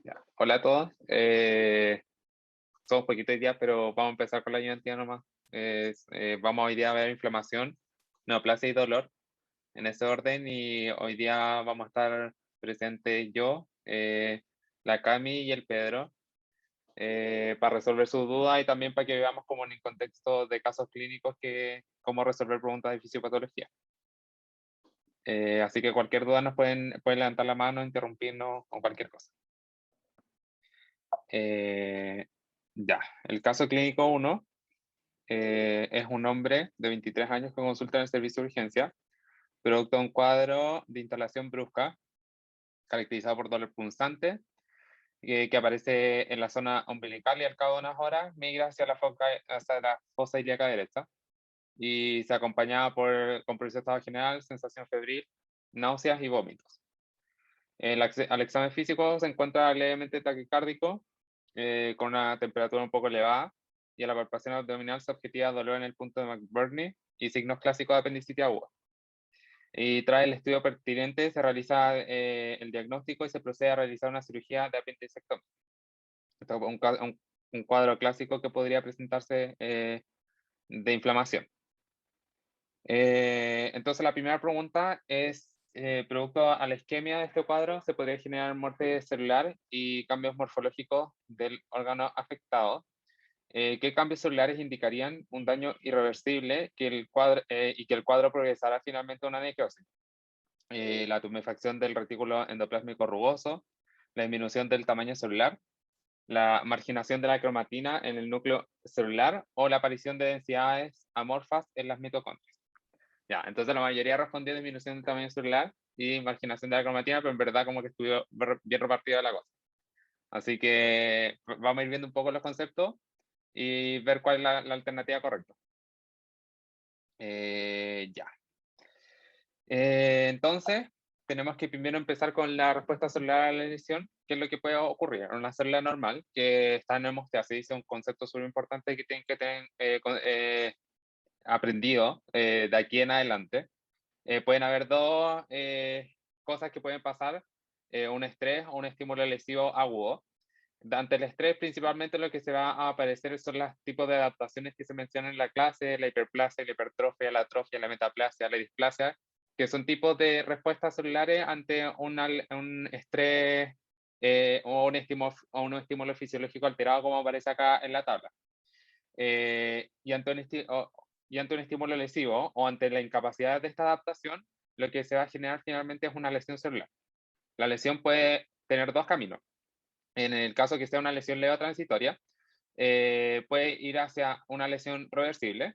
Ya. Hola a todos. Somos poquitos días, pero vamos a empezar con la ayudantía nomás. Vamos hoy día a ver inflamación, neoplasia y dolor en ese orden. Y hoy día vamos a estar presentes yo, la Cami y el Pedro, para resolver sus dudas y también para que veamos como en el contexto de casos clínicos cómo resolver preguntas de fisiopatología. Así que cualquier duda pueden levantar la mano, interrumpirnos o cualquier cosa. Eh, ya, el caso clínico uno es un hombre de 23 años que consulta en el servicio de urgencia, producto de un cuadro de instalación brusca, caracterizado por dolor punzante, que aparece en la zona umbilical y al cabo de unas horas migra hacia la fosa ilíaca derecha y se acompañaba con presión estado general, sensación febril, náuseas y vómitos. Al examen físico se encuentra levemente taquicárdico, con una temperatura un poco elevada, y a la palpación abdominal se objetiva dolor en el punto de McBurney y signos clásicos de apendicitis aguda. Y tras el estudio pertinente se realiza el diagnóstico y se procede a realizar una cirugía de apendicectomía. Esto es un cuadro clásico que podría presentarse de inflamación. Entonces, la primera pregunta es, producto a la isquemia de este cuadro, ¿se podría generar muerte celular y cambios morfológicos del órgano afectado? ¿Qué cambios celulares indicarían un daño irreversible y que el cuadro progresara finalmente a una necrosis? La tumefacción del retículo endoplásmico rugoso, la disminución del tamaño celular, la marginación de la cromatina en el núcleo celular o la aparición de densidades amorfas en las mitocondrias. Ya, entonces la mayoría respondió disminución del tamaño celular y marginación de la cromatina, pero en verdad como que estuvo bien repartida la cosa. Así que vamos a ir viendo un poco los conceptos y ver cuál es la alternativa correcta. Ya. Entonces, tenemos que primero empezar con la respuesta celular a la lesión, qué es lo que puede ocurrir. En una célula normal que está en hemostasis, es un concepto súper importante que tienen que tener aprendido de aquí en adelante. Pueden haber dos cosas que pueden pasar, un estrés o un estímulo lesivo agudo. Ante el estrés, principalmente lo que se va a aparecer son los tipos de adaptaciones que se mencionan en la clase, la hiperplasia, la hipertrofia, la atrofia, la metaplasia, la displasia, que son tipos de respuestas celulares ante un estrés o un estímulo fisiológico alterado, como aparece acá en la tabla. Y ante un estímulo lesivo o ante la incapacidad de esta adaptación, lo que se va a generar finalmente es una lesión celular. La lesión puede tener dos caminos. En el caso que sea una lesión leve o transitoria, puede ir hacia una lesión reversible,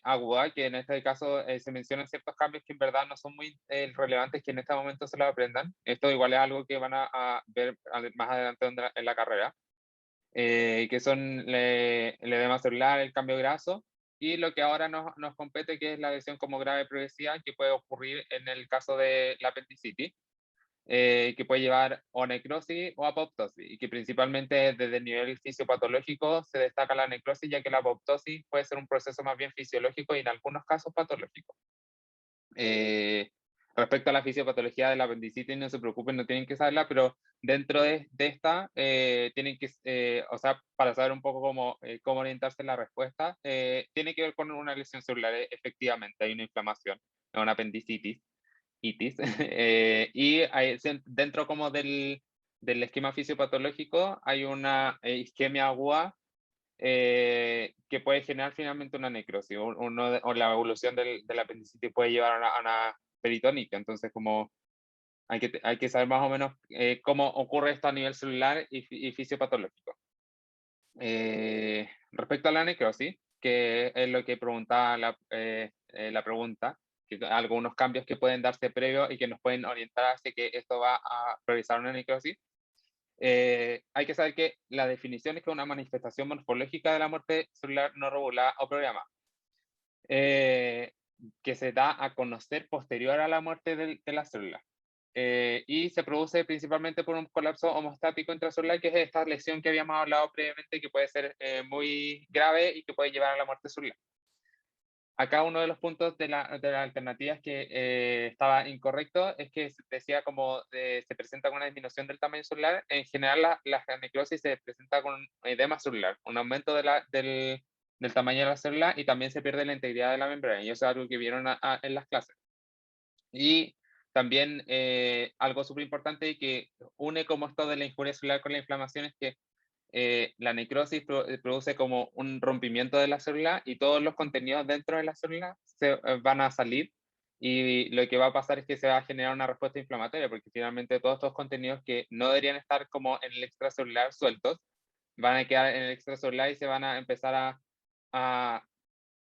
aguda, que en este caso se mencionan ciertos cambios que en verdad no son muy relevantes que en este momento se lo aprendan. Esto igual es algo que van a ver más adelante en la carrera, que son el edema celular, el cambio graso, y lo que ahora nos compete, que es la lesión como grave progresiva, que puede ocurrir en el caso de la apendicitis, que puede llevar o a necrosis o apoptosis, y que principalmente desde el nivel fisiopatológico se destaca la necrosis, ya que la apoptosis puede ser un proceso más bien fisiológico y en algunos casos patológico. Eh, Respecto a la fisiopatología de la apendicitis, no se preocupen, no tienen que saberla, pero dentro de esta, tienen que, o sea, para saber un poco cómo orientarse en la respuesta, tiene que ver con una lesión celular, efectivamente, hay una inflamación, una apendicitis, dentro como del esquema fisiopatológico hay una isquemia aguda, que puede generar finalmente una necrosis o la evolución del apendicitis puede llevar a una peritónica. Entonces, como hay que saber más o menos cómo ocurre esto a nivel celular y fisiopatológico. Respecto a la necrosis, que es lo que preguntaba la pregunta, que algunos cambios que pueden darse previo y que nos pueden orientar hacia que esto va a priorizar una necrosis. Hay que saber que la definición es que una manifestación morfológica de la muerte celular no regulada o programada, eh, que se da a conocer posterior a la muerte de la célula. Y se produce principalmente por un colapso homostático intracelular, que es esta lesión que habíamos hablado previamente, que puede ser muy grave y que puede llevar a la muerte celular. acá uno de los puntos de la alternativa que estaba incorrecto es que decía como se presenta con una disminución del tamaño celular. En general, la necrosis se presenta con un edema celular, un aumento del tamaño de la célula y también se pierde la integridad de la membrana. Y eso es algo que vieron en las clases. Y también algo súper importante y que une como esto de la injuria celular con la inflamación es que la necrosis produce como un rompimiento de la célula y todos los contenidos dentro de la célula van a salir y lo que va a pasar es que se va a generar una respuesta inflamatoria porque finalmente todos estos contenidos que no deberían estar como en el extracelular sueltos van a quedar en el extracelular y se van a empezar a,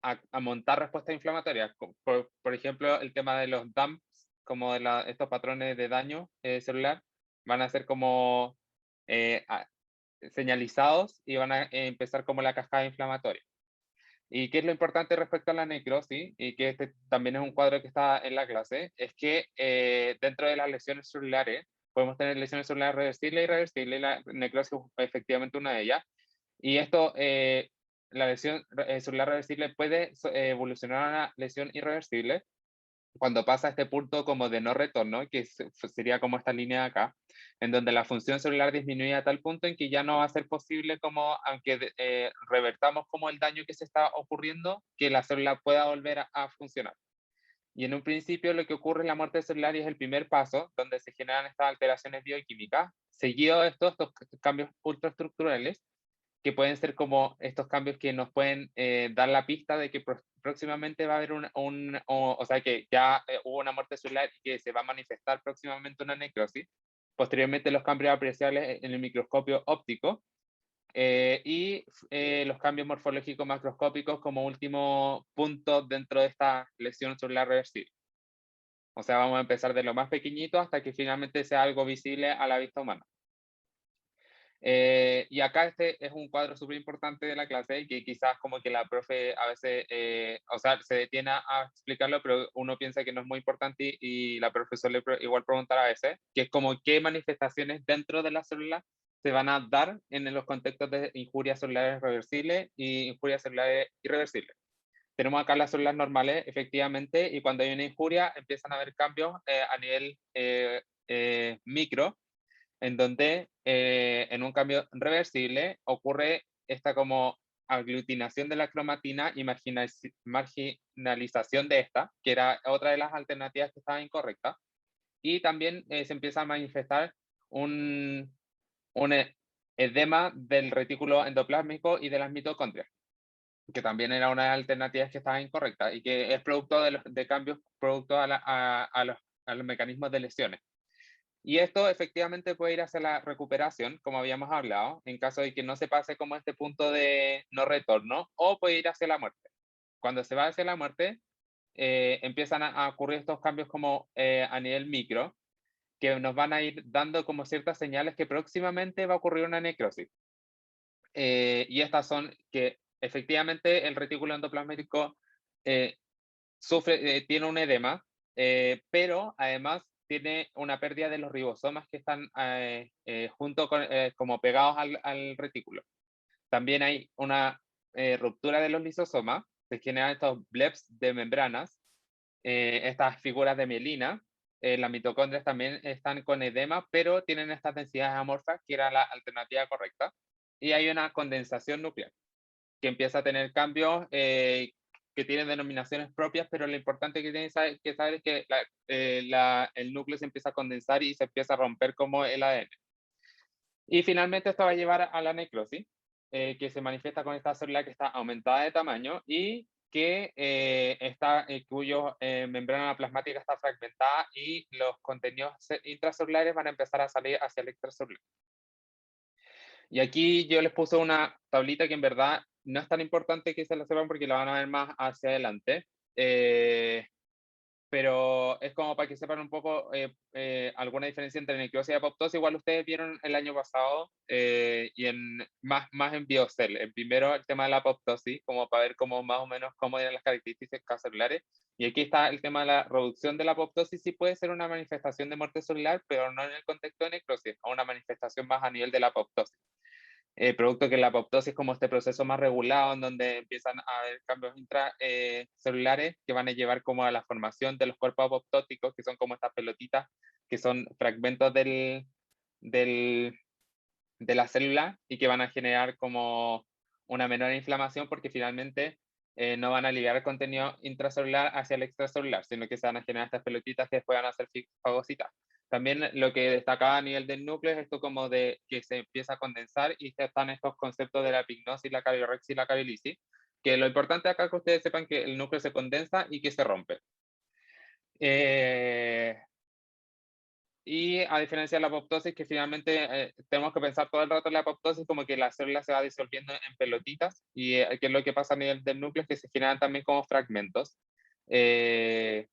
a montar respuestas inflamatorias. Por ejemplo, el tema de los dumps, como de estos patrones de daño celular, van a ser como eh, señalizados y van a empezar como la cascada inflamatoria. ¿Y qué es lo importante respecto a la necrosis? Y que este también es un cuadro que está en la clase, es que dentro de las lesiones celulares podemos tener lesiones celulares reversibles y irreversibles, y la necrosis es efectivamente una de ellas. Y esto, la lesión celular reversible puede evolucionar a una lesión irreversible cuando pasa este punto como de no retorno, que sería como esta línea de acá, en donde la función celular disminuye a tal punto en que ya no va a ser posible como, aunque revertamos como el daño que se está ocurriendo, que la célula pueda volver a funcionar. Y en un principio lo que ocurre en la muerte celular y es el primer paso, donde se generan estas alteraciones bioquímicas, seguido de estos cambios ultraestructurales, que pueden ser como estos cambios que nos pueden dar la pista de que próximamente va a haber o sea, que ya hubo una muerte celular y que se va a manifestar próximamente una necrosis. Posteriormente, los cambios apreciables en el microscopio óptico y los cambios morfológicos macroscópicos como último punto dentro de esta lesión celular reversible. O sea, vamos a empezar de lo más pequeñito hasta que finalmente sea algo visible a la vista humana. Y acá este es un cuadro súper importante de la clase y que quizás como que la profe a veces, o sea, se detiene a explicarlo, pero uno piensa que no es muy importante y la profesora igual preguntará a veces, que es como qué manifestaciones dentro de la célula se van a dar en los contextos de injurias celulares reversibles y injurias celulares irreversibles. Tenemos acá las células normales, efectivamente, y cuando hay una injuria empiezan a haber cambios a nivel micro, en donde en un cambio reversible ocurre esta como aglutinación de la cromatina y marginalización de esta, que era otra de las alternativas que estaba incorrecta, y también se empieza a manifestar un edema del retículo endoplásmico y de las mitocondrias, que también era una de las alternativas que estaba incorrecta y que es producto de cambios producto a los mecanismos de lesiones. Y esto efectivamente puede ir hacia la recuperación, como habíamos hablado, en caso de que no se pase como este punto de no retorno, o puede ir hacia la muerte. Cuando se va hacia la muerte, empiezan a ocurrir estos cambios como a nivel micro, que nos van a ir dando como ciertas señales que próximamente va a ocurrir una necrosis. Y estas son que efectivamente el retículo endoplasmático eh, tiene un edema, pero además tiene una pérdida de los ribosomas que están junto con, como pegados al retículo. También hay una ruptura de los lisosomas, se generan estos blebs de membranas, estas figuras de mielina. Las mitocondrias también están con edema, pero tienen estas densidades amorfas, que era la alternativa correcta. Y hay una condensación nuclear que empieza a tener cambios que tienen denominaciones propias, pero lo importante que tienen que saber es que el núcleo se empieza a condensar y se empieza a romper como el ADN. Y finalmente esto va a llevar a la necrosis, que se manifiesta con esta célula que está aumentada de tamaño y que cuyo membrana plasmática está fragmentada y los contenidos intracelulares van a empezar a salir hacia el extracelular. Y aquí yo les puse una tablita que en verdad no es tan importante que se la sepan porque la van a ver más hacia adelante, pero es como para que sepan un poco alguna diferencia entre necrosis y apoptosis. Igual ustedes vieron el año pasado y más en Biocell. En primero el tema de la apoptosis, como para ver cómo más o menos cómo eran las características celulares. Y aquí está el tema de la reducción de la apoptosis. Sí puede ser una manifestación de muerte celular, pero no en el contexto de necrosis, es una manifestación más a nivel de la apoptosis. producto que la apoptosis es como este proceso más regulado en donde empiezan a haber cambios intracelulares que van a llevar como a la formación de los cuerpos apoptóticos, que son como estas pelotitas, que son fragmentos del, de la célula y que van a generar como una menor inflamación porque finalmente no van a liberar contenido intracelular hacia el extracelular, sino que se van a generar estas pelotitas que después van a ser fagocitas. También lo que destacaba a nivel del núcleo es esto como de que se empieza a condensar y están estos conceptos de la epignosis, la cabiorexia y la cabilicis, que lo importante acá es que ustedes sepan que el núcleo se condensa y que se rompe. Y a diferencia de la apoptosis, que finalmente tenemos que pensar todo el rato en la apoptosis como que la célula se va disolviendo en pelotitas y que es lo que pasa a nivel del núcleo, es que se generan también como fragmentos. Eh,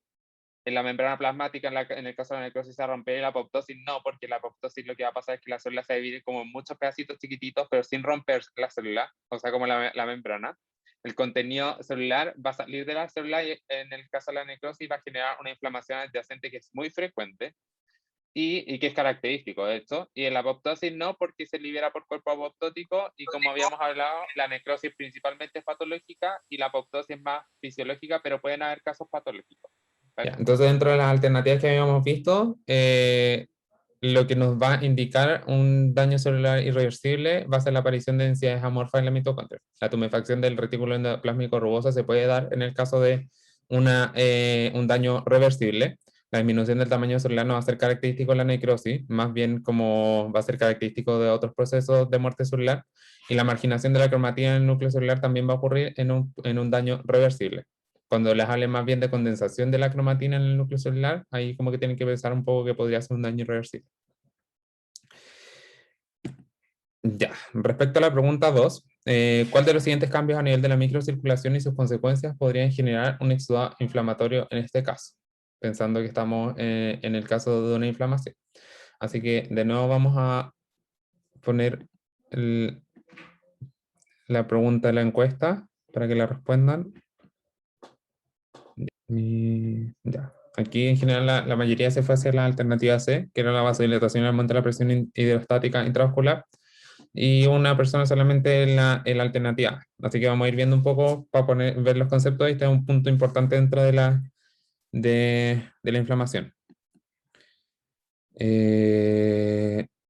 en la membrana plasmática, en el caso de la necrosis, se rompe, y la apoptosis no, porque la apoptosis lo que va a pasar es que la célula se divide como en muchos pedacitos chiquititos, pero sin romper la célula, o sea, como la membrana. El contenido celular va a salir de la célula y en el caso de la necrosis va a generar una inflamación adyacente que es muy frecuente y que es característico de esto. Y en la apoptosis no, porque se libera por cuerpo apoptótico y como habíamos hablado, la necrosis principalmente es patológica y la apoptosis es más fisiológica, pero pueden haber casos patológicos. Ya, entonces, dentro de las alternativas que habíamos visto, lo que nos va a indicar un daño celular irreversible va a ser la aparición de densidades amorfas en la mitocondria. La tumefacción del retículo endoplásmico rugoso se puede dar en el caso de un daño reversible. La disminución del tamaño celular no va a ser característico de la necrosis, más bien como va a ser característico de otros procesos de muerte celular. Y la marginación de la cromatina en el núcleo celular también va a ocurrir en un daño reversible. Cuando les hable más bien de condensación de la cromatina en el núcleo celular, ahí como que tienen que pensar un poco que podría ser un daño irreversible. Ya, respecto a la pregunta 2, ¿cuál de los siguientes cambios a nivel de la microcirculación y sus consecuencias podrían generar un exudado inflamatorio en este caso? Pensando que estamos en el caso de una inflamación. Así que de nuevo vamos a poner la pregunta de la encuesta para que la respondan. Y ya. Aquí en general la mayoría se fue hacia la alternativa C, que era la vasodilatación y aumento de la presión hidrostática intravascular, y una persona solamente en la alternativa A. Así que vamos a ir viendo un poco para ver los conceptos. Este es un punto importante dentro de la inflamación.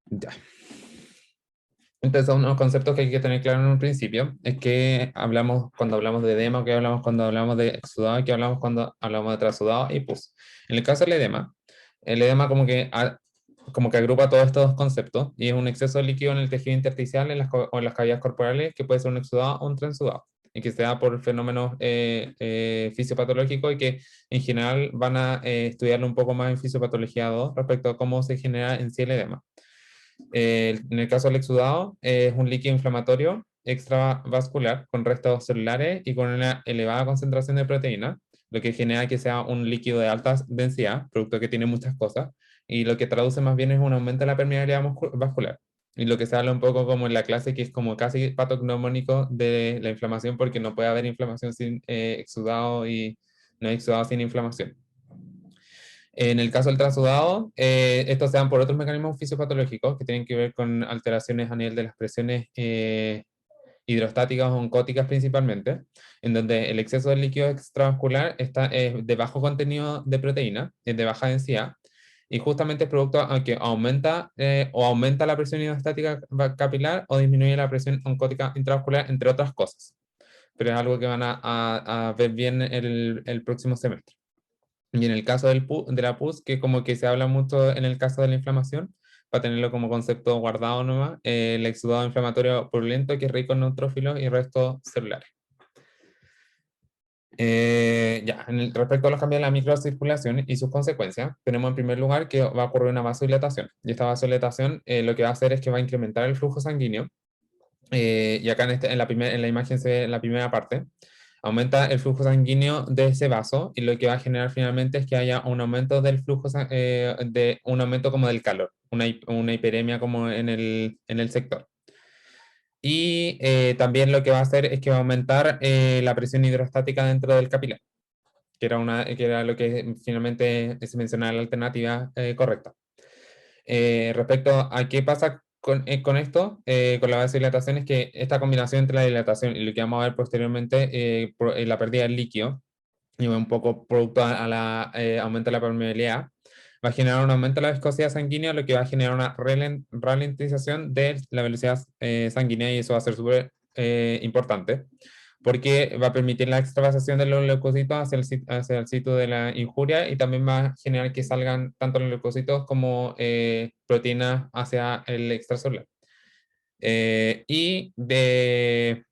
Ya. Entonces, unos conceptos que hay que tener claro en un principio es que hablamos cuando hablamos de edema, que hablamos cuando hablamos de exudado, que hablamos cuando hablamos de trasudado y pus. En el caso del edema, el edema como que agrupa todos estos conceptos y es un exceso de líquido en el tejido intersticial o en las cavidades corporales que puede ser un exudado o un transudado y que se da por fenómenos fisiopatológicos y que en general van a estudiarlo un poco más en fisiopatología 2 respecto a cómo se genera en sí el edema. En el caso del exudado, es un líquido inflamatorio extravascular con restos celulares y con una elevada concentración de proteína, lo que genera que sea un líquido de alta densidad, producto que tiene muchas cosas, y lo que traduce más bien es un aumento de la permeabilidad vascular. Y lo que se habla un poco como en la clase, que es como casi patognomónico de la inflamación, porque no puede haber inflamación sin exudado y no hay exudado sin inflamación. En el caso del transudado, estos se dan por otros mecanismos fisiopatológicos que tienen que ver con alteraciones a nivel de las presiones hidrostáticas o oncóticas principalmente, en donde el exceso de líquido extravascular está de bajo contenido de proteína, es de baja densidad, y justamente es producto que aumenta la presión hidrostática capilar o disminuye la presión oncótica intravascular, entre otras cosas. Pero es algo que van a ver bien el próximo semestre. Y en el caso de la pus, que como que se habla mucho en el caso de la inflamación, para tenerlo como concepto guardado nomás, el exudado inflamatorio purulento que es rico en neutrófilos y restos celulares. Ya, respecto a los cambios en la microcirculación y sus consecuencias, tenemos en primer lugar que va a ocurrir una vasodilatación. Y esta vasodilatación lo que va a hacer es que va a incrementar el flujo sanguíneo. Y acá en la imagen se ve en la primera parte, aumenta el flujo sanguíneo de ese vaso y lo que va a generar finalmente es que haya un aumento del flujo, un aumento como del calor, una hiperemia como en el sector. Y también lo que va a hacer es que va a aumentar la presión hidrostática dentro del capilar, que era lo que finalmente se mencionaba la alternativa correcta. Respecto a qué pasa con esto, con la vasodilatación, es que esta combinación entre la dilatación y lo que vamos a ver posteriormente, la pérdida del líquido, y un poco producto a la aumento de la permeabilidad, va a generar un aumento de la viscosidad sanguínea, lo que va a generar una ralentización de la velocidad sanguínea, y eso va a ser súper importante, porque va a permitir la extravasación de los leucocitos hacia el sitio de la injuria, y también va a generar que salgan tanto los leucocitos como proteínas hacia el extracelular. Y de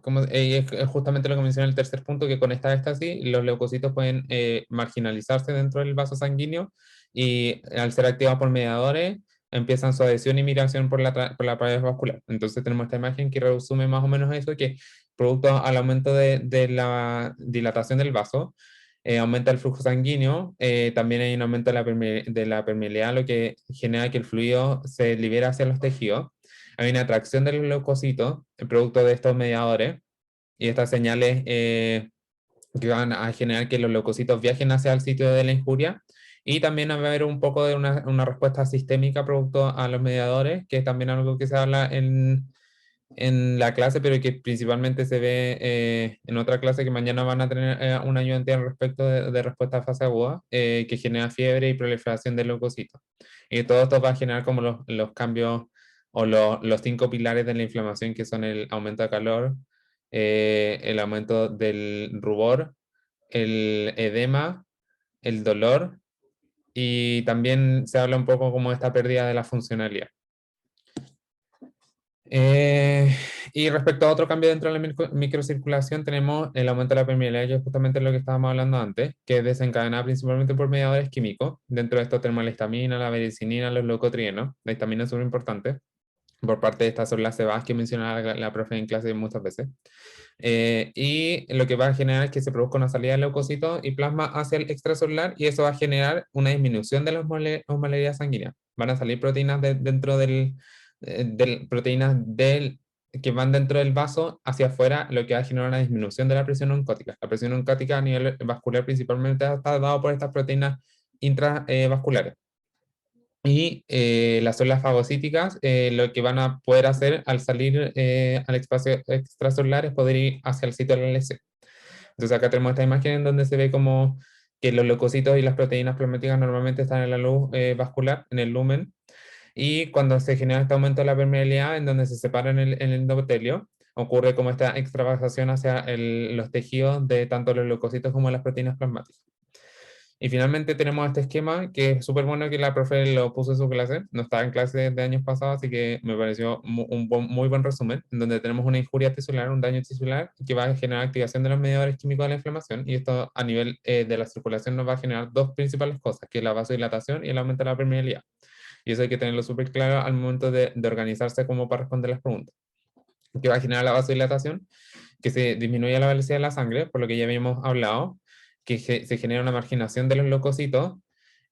como, es justamente lo que mencioné en el tercer punto, que con esta éstasis los leucocitos pueden marginalizarse dentro del vaso sanguíneo, y al ser activados por mediadores empiezan su adhesión y migración por la pared vascular. Entonces tenemos esta imagen que resume más o menos eso, que producto al aumento de la dilatación del vaso, aumenta el flujo sanguíneo, también hay un aumento de la permeabilidad, lo que genera que el fluido se libera hacia los tejidos. Hay una atracción de los leucocitos, producto de estos mediadores, y estas señales que van a generar que los leucocitos viajen hacia el sitio de la injuria. Y también va a haber un poco de una respuesta sistémica producto a los mediadores, que es también algo que se habla en la clase, pero que principalmente se ve en otra clase que mañana van a tener un ayudante al respecto de respuesta a fase aguda, que genera fiebre y proliferación de leucocitos. Y todo esto va a generar como los cambios o los cinco pilares de la inflamación, que son el aumento de calor, el aumento del rubor, el edema, el dolor, y también se habla un poco como esta pérdida de la funcionalidad. Eh, y respecto a otro cambio dentro de la microcirculación, tenemos el aumento de la permeabilidad, que es justamente lo que estábamos hablando antes, que es desencadenada principalmente por mediadores químicos. Dentro de esto tenemos la histamina, la vericinina, los leucotrienos. La histamina es súper importante por parte de estas células cebadas que mencionaba la profe en clase muchas veces. Y lo que va a generar es que se produzca una salida de leucocitos y plasma hacia el extracelular, y eso va a generar una disminución de las osmolaridades sanguíneas. Van a salir proteínas dentro proteínas que van dentro del vaso hacia afuera, lo que va a generar una disminución de la presión oncótica. La presión oncótica a nivel vascular principalmente está dado por estas proteínas intravasculares. Y las células fagocíticas, lo que van a poder hacer al salir al espacio extracelular es poder ir hacia el sitio de la lesión. Entonces acá tenemos esta imagen en donde se ve como que los leucocitos y las proteínas plasmáticas normalmente están en la luz vascular, en el lumen, y cuando se genera este aumento de la permeabilidad, en donde se separan el endotelio, ocurre como esta extravasación hacia los tejidos de tanto los leucocitos como las proteínas plasmáticas. Y finalmente tenemos este esquema que es súper bueno, que la profe lo puso en su clase. No estaba en clase de años pasados, así que me pareció muy buen resumen, en donde tenemos una injuria tisular, un daño tisular, que va a generar activación de los mediadores químicos de la inflamación, y esto a nivel de la circulación nos va a generar dos principales cosas, que es la vasodilatación y el aumento de la permeabilidad. Y eso hay que tenerlo súper claro al momento de organizarse como para responder las preguntas. ¿Qué va a generar la vasodilatación? Que se disminuye la velocidad de la sangre, por lo que ya habíamos hablado, que se genera una marginación de los leucocitos,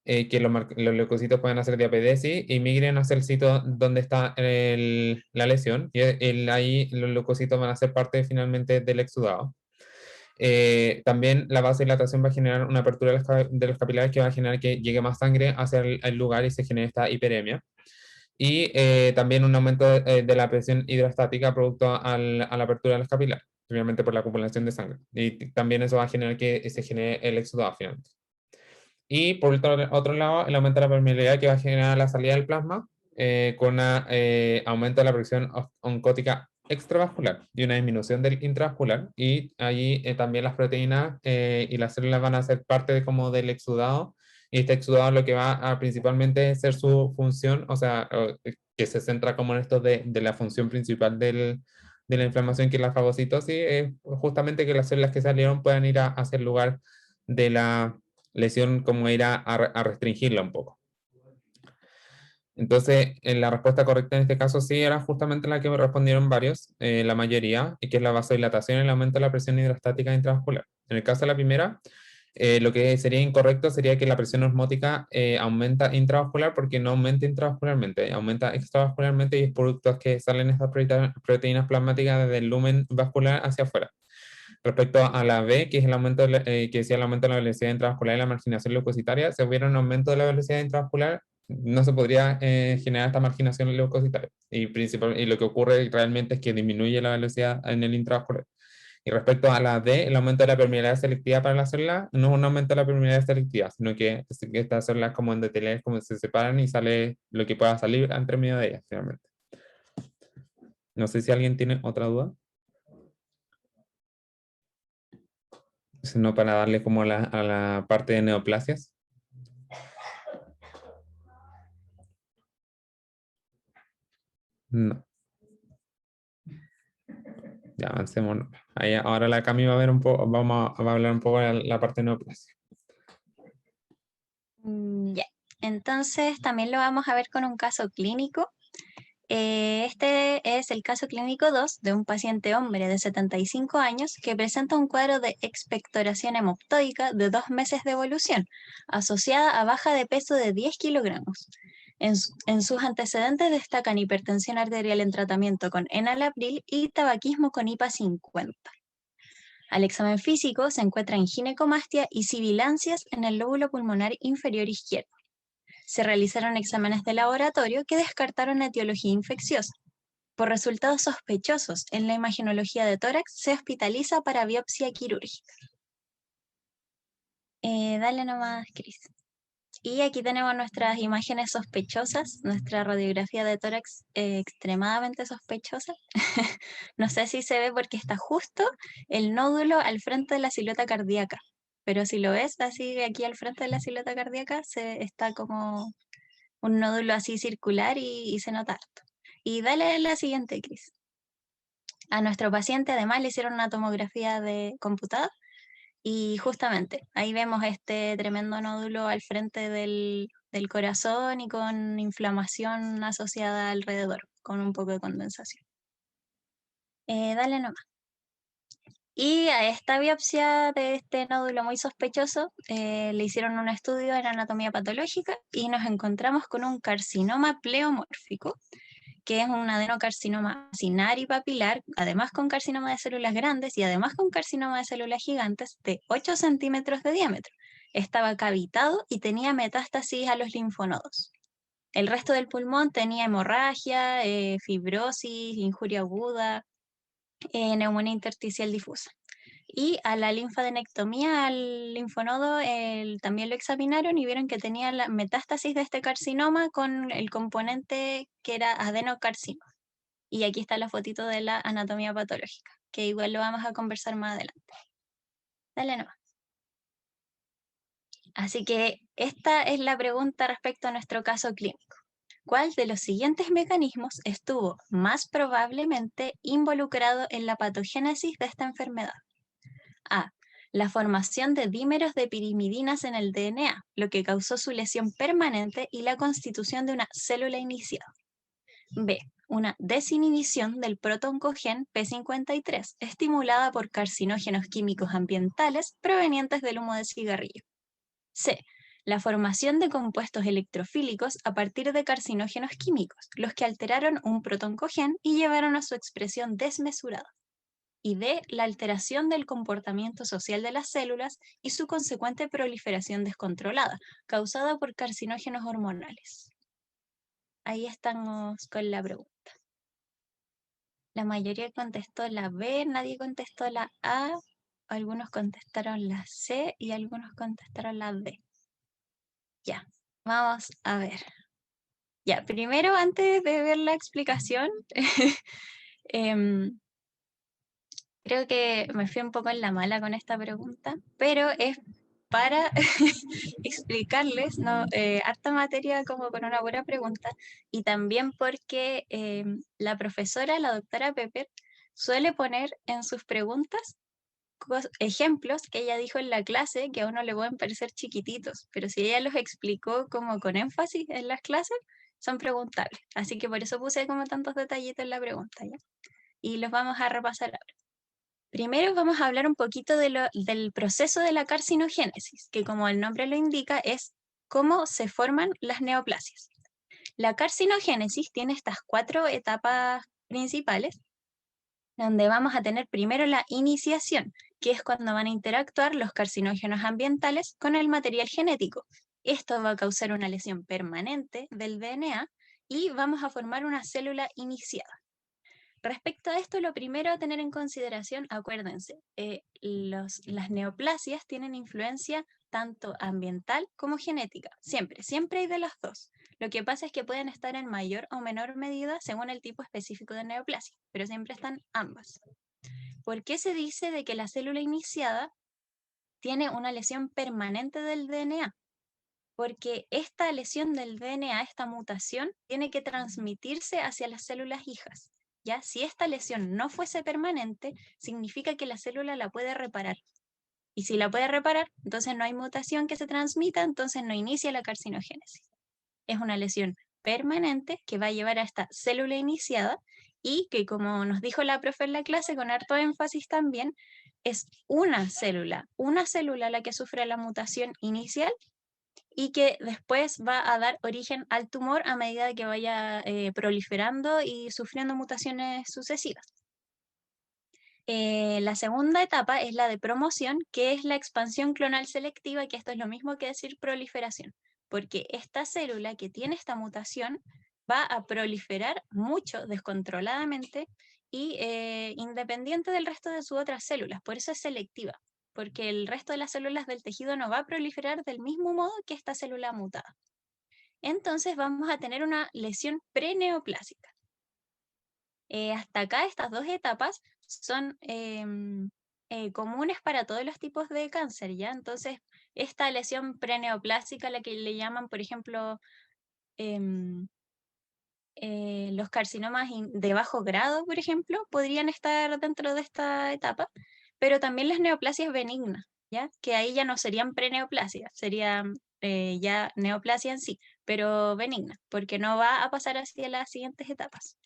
que los leucocitos pueden hacer diapedesis y migren hacia el sitio donde está la lesión, y ahí los leucocitos van a ser parte finalmente del exudado. También la vasodilatación va a generar una apertura de los capilares, que va a generar que llegue más sangre hacia el lugar y se genere esta hiperemia. Y también un aumento de la presión hidrostática producto a la apertura de los capilares, obviamente por la acumulación de sangre. Y también eso va a generar que se genere el exudado finalmente. Y por otro lado, el aumento de la permeabilidad, que va a generar la salida del plasma con un aumento de la presión oncótica extravascular y una disminución del intravascular. Y allí también las proteínas y las células van a ser parte como del exudado. Y este exudado lo que va a principalmente ser su función, o sea, que se centra como en esto de la función principal de la inflamación, que es la fagocitosis, es justamente que las células que salieron puedan ir hacia el lugar de la lesión, como ir a restringirla un poco. Entonces, la respuesta correcta en este caso sí era justamente la que me respondieron varios, la mayoría, y que es la vasodilatación y el aumento de la presión hidrostática intravascular. En el caso de la primera, lo que sería incorrecto sería que la presión osmótica aumenta intravascular, porque no aumenta intravascularmente, aumenta extravascularmente, y es producto que salen estas proteínas plasmáticas desde el lumen vascular hacia afuera. Respecto a la B, que es el aumento que decía el aumento de la velocidad intravascular y la marginación leucocitaria, se hubiera un aumento de la velocidad intravascular no se podría generar esta marginación leucocitaria. Y lo que ocurre realmente es que disminuye la velocidad en el intravascular. Y respecto a la D, el aumento de la permeabilidad selectiva para la célula no es un aumento de la permeabilidad selectiva, sino que estas células como endoteliales como se separan y sale lo que pueda salir entre medio de ellas, finalmente. No sé si alguien tiene otra duda. Si no, para darle como a la parte de neoplasias. No. Ya avancemos. Ahí, ahora la Cami va a ver un poco, va a hablar un poco de la parte de neoplasia. Ya, entonces también lo vamos a ver con un caso clínico. Este es el caso clínico 2 de un paciente hombre de 75 años que presenta un cuadro de expectoración hemoptóica de 2 meses de evolución, asociada a baja de peso de 10 kilogramos. En sus antecedentes destacan hipertensión arterial en tratamiento con enalapril y tabaquismo con IPA 50. Al examen físico se encuentran ginecomastia y sibilancias en el lóbulo pulmonar inferior izquierdo. Se realizaron exámenes de laboratorio que descartaron etiología infecciosa. Por resultados sospechosos en la imagenología de tórax, se hospitaliza para biopsia quirúrgica. Dale nomás, Cris. Y aquí tenemos nuestras imágenes sospechosas, nuestra radiografía de tórax extremadamente sospechosa. No sé si se ve porque está justo el nódulo al frente de la silueta cardíaca, pero si lo ves así aquí al frente de la silueta cardíaca, está como un nódulo así circular y se nota harto. Y dale la siguiente, Cris. A nuestro paciente además le hicieron una tomografía de computada y justamente ahí vemos este tremendo nódulo al frente del corazón y con inflamación asociada alrededor, con un poco de condensación. Dale nomás. Y a esta biopsia de este nódulo muy sospechoso le hicieron un estudio en anatomía patológica y nos encontramos con un carcinoma pleomórfico, que es un adenocarcinoma acinar y papilar, además con carcinoma de células grandes y además con carcinoma de células gigantes de 8 centímetros de diámetro. Estaba cavitado y tenía metástasis a los linfonodos. El resto del pulmón tenía hemorragia, fibrosis, injuria aguda, neumonía intersticial difusa. Y a la linfadenectomía al linfonodo también lo examinaron y vieron que tenía la metástasis de este carcinoma con el componente que era adenocarcinoma. Y aquí está la fotito de la anatomía patológica, que igual lo vamos a conversar más adelante. Dale nomás. Así que esta es la pregunta respecto a nuestro caso clínico. ¿Cuál de los siguientes mecanismos estuvo más probablemente involucrado en la patogénesis de esta enfermedad? A. La formación de dímeros de pirimidinas en el DNA, lo que causó su lesión permanente y la constitución de una célula iniciada. B. Una desinhibición del protoncogen P53, estimulada por carcinógenos químicos ambientales provenientes del humo de cigarrillo. C. La formación de compuestos electrofílicos a partir de carcinógenos químicos, los que alteraron un protoncogen y llevaron a su expresión desmesurada. Y D. La alteración del comportamiento social de las células y su consecuente proliferación descontrolada, causada por carcinógenos hormonales. Ahí estamos con la pregunta. La mayoría contestó la B, nadie contestó la A, algunos contestaron la C y algunos contestaron la D. Ya, vamos a ver. Ya, primero, antes de ver la explicación, creo que me fui un poco en la mala con esta pregunta, pero es para explicarles, ¿no? Harta materia como con una buena pregunta, y también porque la profesora, la doctora Pepper, suele poner en sus preguntas ejemplos que ella dijo en la clase que a uno le pueden parecer chiquititos, pero si ella los explicó como con énfasis en las clases, son preguntables. Así que por eso puse como tantos detallitos en la pregunta, ¿ya? Y los vamos a repasar ahora. Primero vamos a hablar un poquito del proceso de la carcinogénesis, que como el nombre lo indica es cómo se forman las neoplasias. La carcinogénesis tiene estas 4 etapas principales, donde vamos a tener primero la iniciación, que es cuando van a interactuar los carcinógenos ambientales con el material genético, Esto va a causar una lesión permanente del DNA y vamos a formar una célula iniciada. Respecto a esto, lo primero a tener en consideración, acuérdense, las neoplasias tienen influencia tanto ambiental como genética, siempre hay de las dos. Lo que pasa es que pueden estar en mayor o menor medida según el tipo específico de neoplasia, pero siempre están ambas. ¿Por qué se dice de que la célula iniciada tiene una lesión permanente del DNA? Porque esta lesión del DNA, esta mutación, tiene que transmitirse hacia las células hijas. ¿Ya? Si esta lesión no fuese permanente, significa que la célula la puede reparar. Y si la puede reparar, entonces no hay mutación que se transmita, entonces no inicia la carcinogénesis. Es una lesión permanente que va a llevar a esta célula iniciada y que, como nos dijo la profe en la clase con harto énfasis también, es una célula la que sufre la mutación inicial y que después va a dar origen al tumor a medida que vaya proliferando y sufriendo mutaciones sucesivas. La segunda etapa es la de promoción, que es la expansión clonal selectiva, que esto es lo mismo que decir proliferación, porque esta célula que tiene esta mutación va a proliferar mucho descontroladamente y independiente del resto de sus otras células, por eso es selectiva, porque el resto de las células del tejido no va a proliferar del mismo modo que esta célula mutada. Entonces vamos a tener una lesión preneoplásica. Hasta acá estas dos etapas son comunes para todos los tipos de cáncer, ¿ya? Entonces, esta lesión preneoplásica, la que le llaman, por ejemplo, los carcinomas de bajo grado, por ejemplo, podrían estar dentro de esta etapa, pero también las neoplasias benignas, ¿ya? Que ahí ya no serían preneoplasias, serían ya neoplasia en sí, pero benigna, porque no va a pasar hacia las siguientes etapas.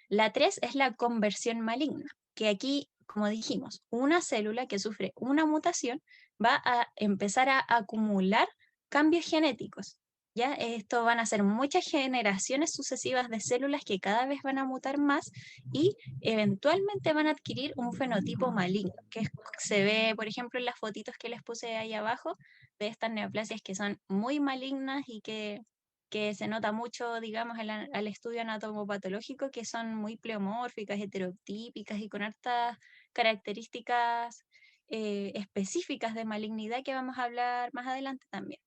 La 3 es la conversión maligna, que aquí, como dijimos, una célula que sufre una mutación va a empezar a acumular cambios genéticos. ¿Ya? Esto van a ser muchas generaciones sucesivas de células que cada vez van a mutar más y eventualmente van a adquirir un fenotipo maligno, que se ve, por ejemplo, en las fotitos que les puse ahí abajo de estas neoplasias que son muy malignas y que se nota mucho, digamos, al estudio anatomopatológico, que son muy pleomórficas, heterotípicas y con hartas características específicas de malignidad que vamos a hablar más adelante también.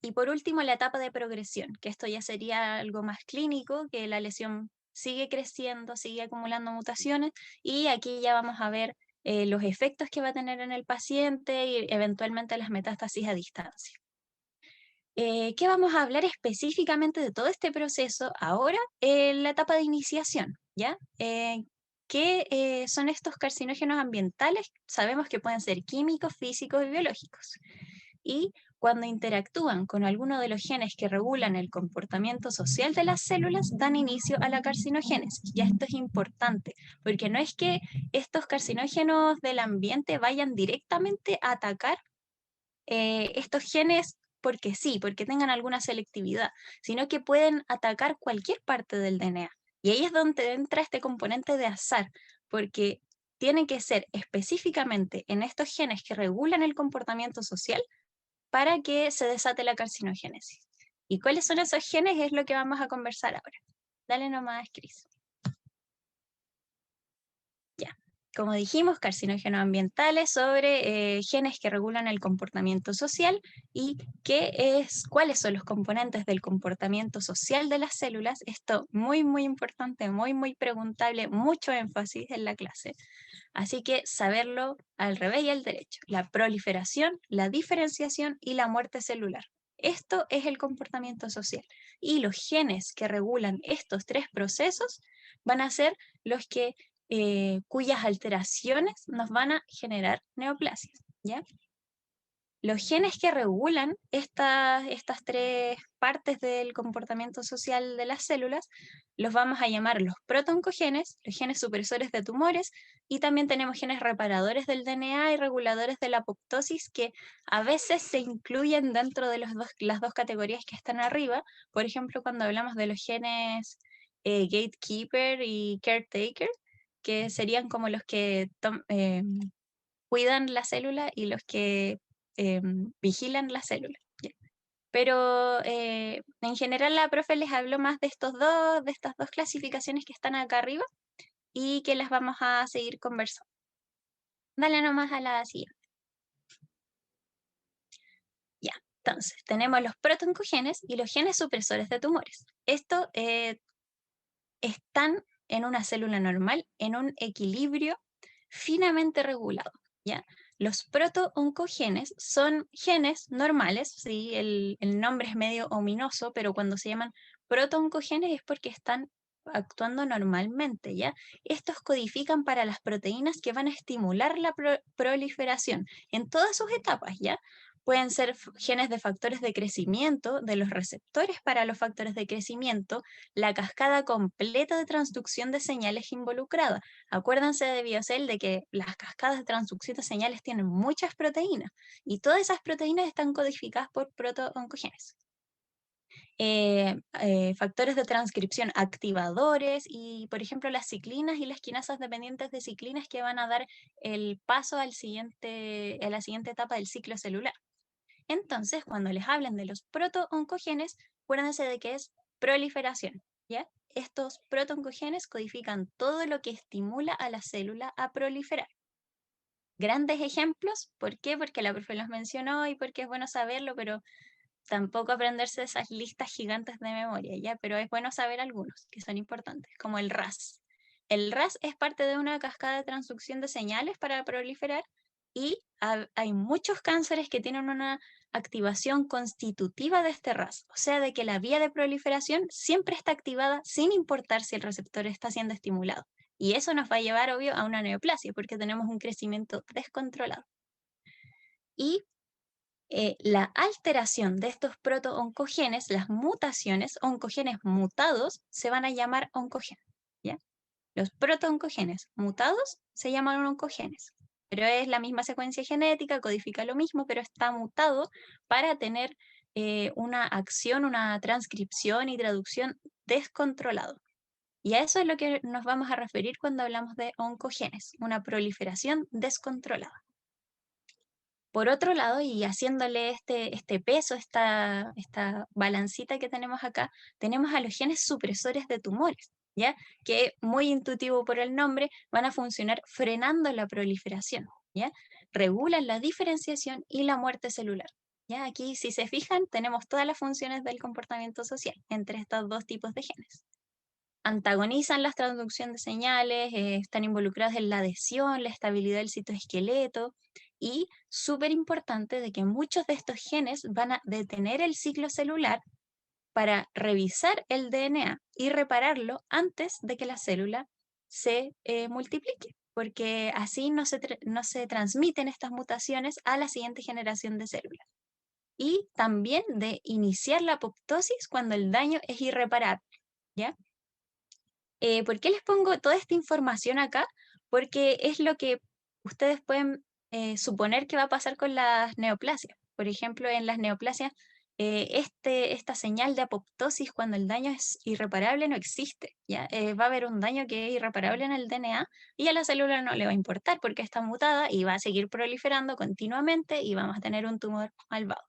Y por último, la etapa de progresión, que esto ya sería algo más clínico, que la lesión sigue creciendo, sigue acumulando mutaciones, y aquí ya vamos a ver los efectos que va a tener en el paciente y eventualmente las metástasis a distancia. ¿Qué vamos a hablar específicamente de todo este proceso ahora en la etapa de iniciación? ¿Ya? ¿Qué son estos carcinógenos ambientales? Sabemos que pueden ser químicos, físicos y biológicos. Y cuando interactúan con alguno de los genes que regulan el comportamiento social de las células, dan inicio a la carcinogénesis. Ya esto es importante, porque no es que estos carcinógenos del ambiente vayan directamente a atacar estos genes porque sí, porque tengan alguna selectividad, sino que pueden atacar cualquier parte del DNA. Y ahí es donde entra este componente de azar, porque tienen que ser específicamente en estos genes que regulan el comportamiento social para que se desate la carcinogénesis. ¿Y cuáles son esos genes? Es lo que vamos a conversar ahora. Dale nomás, Cris. Ya. Como dijimos, carcinógenos ambientales sobre genes que regulan el comportamiento social y cuáles son los componentes del comportamiento social de las células. Esto muy, muy importante, muy, muy preguntable, mucho énfasis en la clase. Así que saberlo al revés y al derecho. La proliferación, la diferenciación y la muerte celular. Esto es el comportamiento social. Y los genes que regulan estos tres procesos van a ser los que cuyas alteraciones nos van a generar neoplasias, ¿ya? Los genes que regulan estas tres partes del comportamiento social de las células los vamos a llamar los protoncogenes, los genes supresores de tumores, y también tenemos genes reparadores del DNA y reguladores de la apoptosis que a veces se incluyen dentro de las dos categorías que están arriba. Por ejemplo, cuando hablamos de los genes gatekeeper y caretaker, que serían como los que cuidan la célula y los que vigilan la célula. ¿Ya? pero en general la profe les habló más de estas dos clasificaciones que están acá arriba y que las vamos a seguir conversando. Dale nomás a la siguiente. Ya, entonces tenemos los protooncogenes y los genes supresores de tumores. Estos están en una célula normal en un equilibrio finamente regulado, ¿ya? Los protooncogenes son genes normales, ¿sí? El nombre es medio ominoso, pero cuando se llaman protooncogenes es porque están actuando normalmente, ¿ya? Estos codifican para las proteínas que van a estimular la proliferación en todas sus etapas, ¿ya? Pueden ser genes de factores de crecimiento, de los receptores para los factores de crecimiento, la cascada completa de transducción de señales involucrada. Acuérdense de Biocell de que las cascadas de transducción de señales tienen muchas proteínas y todas esas proteínas están codificadas por protooncogenes. Factores de transcripción activadores y, por ejemplo, las ciclinas y las quinasas dependientes de ciclinas que van a dar el paso a la siguiente etapa del ciclo celular. Entonces, cuando les hablen de los protooncogenes, acuérdense de que es proliferación, ¿ya? Estos protooncogenes codifican todo lo que estimula a la célula a proliferar. Grandes ejemplos, ¿por qué? Porque la profe los mencionó y porque es bueno saberlo, pero tampoco aprenderse esas listas gigantes de memoria, ¿ya? Pero es bueno saber algunos que son importantes, como el RAS. El RAS es parte de una cascada de transducción de señales para proliferar y hay muchos cánceres que tienen una activación constitutiva de este RAS, o sea, de que la vía de proliferación siempre está activada sin importar si el receptor está siendo estimulado. Y eso nos va a llevar, obvio, a una neoplasia, porque tenemos un crecimiento descontrolado. Y la alteración de estos protooncogenes, las mutaciones, oncogenes mutados, se van a llamar oncogenes, ¿ya? Los protooncogenes mutados se llaman oncogenes, pero es la misma secuencia genética, codifica lo mismo, pero está mutado para tener una acción, una transcripción y traducción descontrolado. Y a eso es lo que nos vamos a referir cuando hablamos de oncogenes, una proliferación descontrolada. Por otro lado, y haciéndole este peso, esta balancita que tenemos acá, tenemos a los genes supresores de tumores, ¿ya? Que, muy intuitivo por el nombre, van a funcionar frenando la proliferación, ¿ya? Regulan la diferenciación y la muerte celular, ¿ya? Aquí, si se fijan, tenemos todas las funciones del comportamiento social entre estos dos tipos de genes. Antagonizan la transducción de señales, están involucradas en la adhesión, la estabilidad del citoesqueleto y, súper importante, de que muchos de estos genes van a detener el ciclo celular para revisar el DNA y repararlo antes de que la célula se multiplique, porque así no se transmiten estas mutaciones a la siguiente generación de células. Y también de iniciar la apoptosis cuando el daño es irreparable, ¿ya? ¿Por qué les pongo toda esta información acá? Porque es lo que ustedes pueden suponer que va a pasar con las neoplasias. Por ejemplo, en las neoplasias, esta señal de apoptosis cuando el daño es irreparable no existe, ¿ya? Va a haber un daño que es irreparable en el DNA y a la célula no le va a importar porque está mutada y va a seguir proliferando continuamente y vamos a tener un tumor malvado.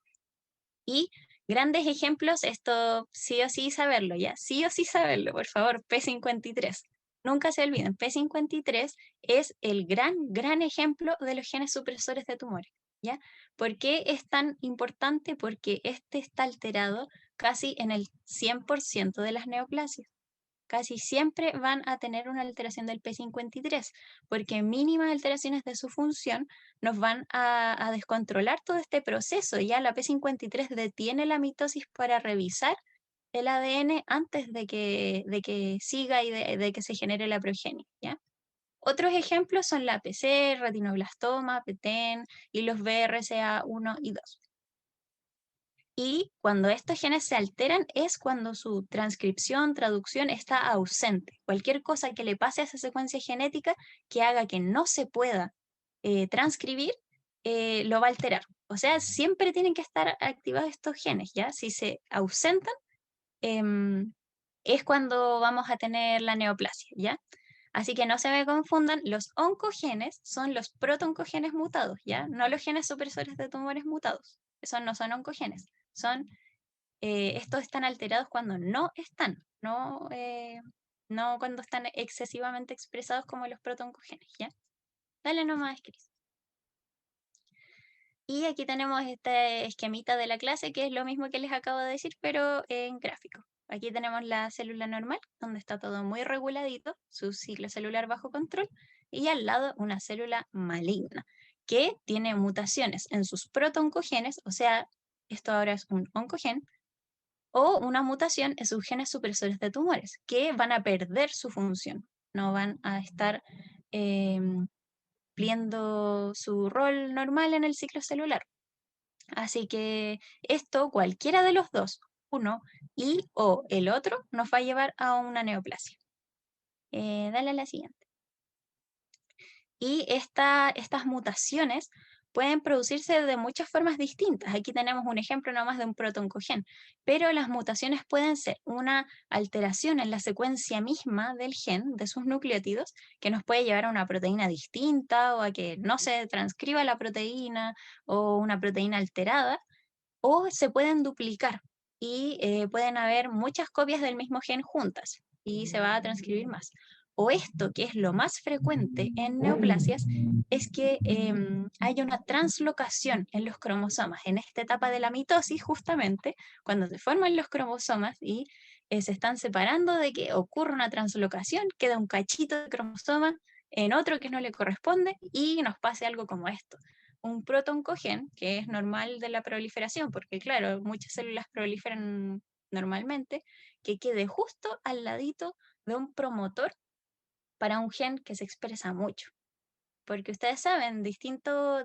Y grandes ejemplos, esto sí o sí saberlo, ¿ya? Sí o sí saberlo, por favor, P53. Nunca se olviden, P53 es el gran ejemplo de los genes supresores de tumores, ¿ya? ¿Por qué es tan importante? Porque este está alterado casi en el 100% de las neoplasias. Casi siempre van a tener una alteración del P53, porque mínimas alteraciones de su función nos van a descontrolar todo este proceso. Ya la P53 detiene la mitosis para revisar el ADN antes de que siga y de que se genere la progenie, ¿ya? Otros ejemplos son la PC, retinoblastoma, PTEN y los BRCA1 y 2. Y cuando estos genes se alteran es cuando su transcripción, traducción está ausente. Cualquier cosa que le pase a esa secuencia genética que haga que no se pueda transcribir, lo va a alterar. O sea, siempre tienen que estar activados estos genes, ¿ya? Si se ausentan, es cuando vamos a tener la neoplasia, ¿ya? Así que no se me confundan, los oncogenes son los protooncogenes mutados, ¿ya? No los genes supresores de tumores mutados. Esos no son oncogenes, son estos están alterados cuando no están, no cuando están excesivamente expresados como los protoncogenes, ¿ya? Dale nomás, Cris. Y aquí tenemos este esquemita de la clase, que es lo mismo que les acabo de decir, pero en gráfico. Aquí tenemos la célula normal, donde está todo muy reguladito, su ciclo celular bajo control, y al lado una célula maligna, que tiene mutaciones en sus protoncogenes, o sea, esto ahora es un oncogen, o una mutación en sus genes supresores de tumores, que van a perder su función, no van a estar cumpliendo su rol normal en el ciclo celular. Así que esto, cualquiera de los dos, uno y o el otro, nos va a llevar a una neoplasia. Dale a la siguiente. Y estas mutaciones pueden producirse de muchas formas distintas. Aquí tenemos un ejemplo nomás de un protoncogen, pero las mutaciones pueden ser una alteración en la secuencia misma del gen, de sus nucleótidos, que nos puede llevar a una proteína distinta o a que no se transcriba la proteína o una proteína alterada, o se pueden duplicar y pueden haber muchas copias del mismo gen juntas y se va a transcribir más. O esto, que es lo más frecuente en neoplasias, es que haya una translocación en los cromosomas. En esta etapa de la mitosis, justamente, cuando se forman los cromosomas y se están separando, de que ocurre una translocación, queda un cachito de cromosoma en otro que no le corresponde y nos pase algo como esto. Un protoncogen, que es normal de la proliferación, porque claro, muchas células proliferan normalmente, que quede justo al ladito de un promotor para un gen que se expresa mucho. Porque ustedes saben, distinto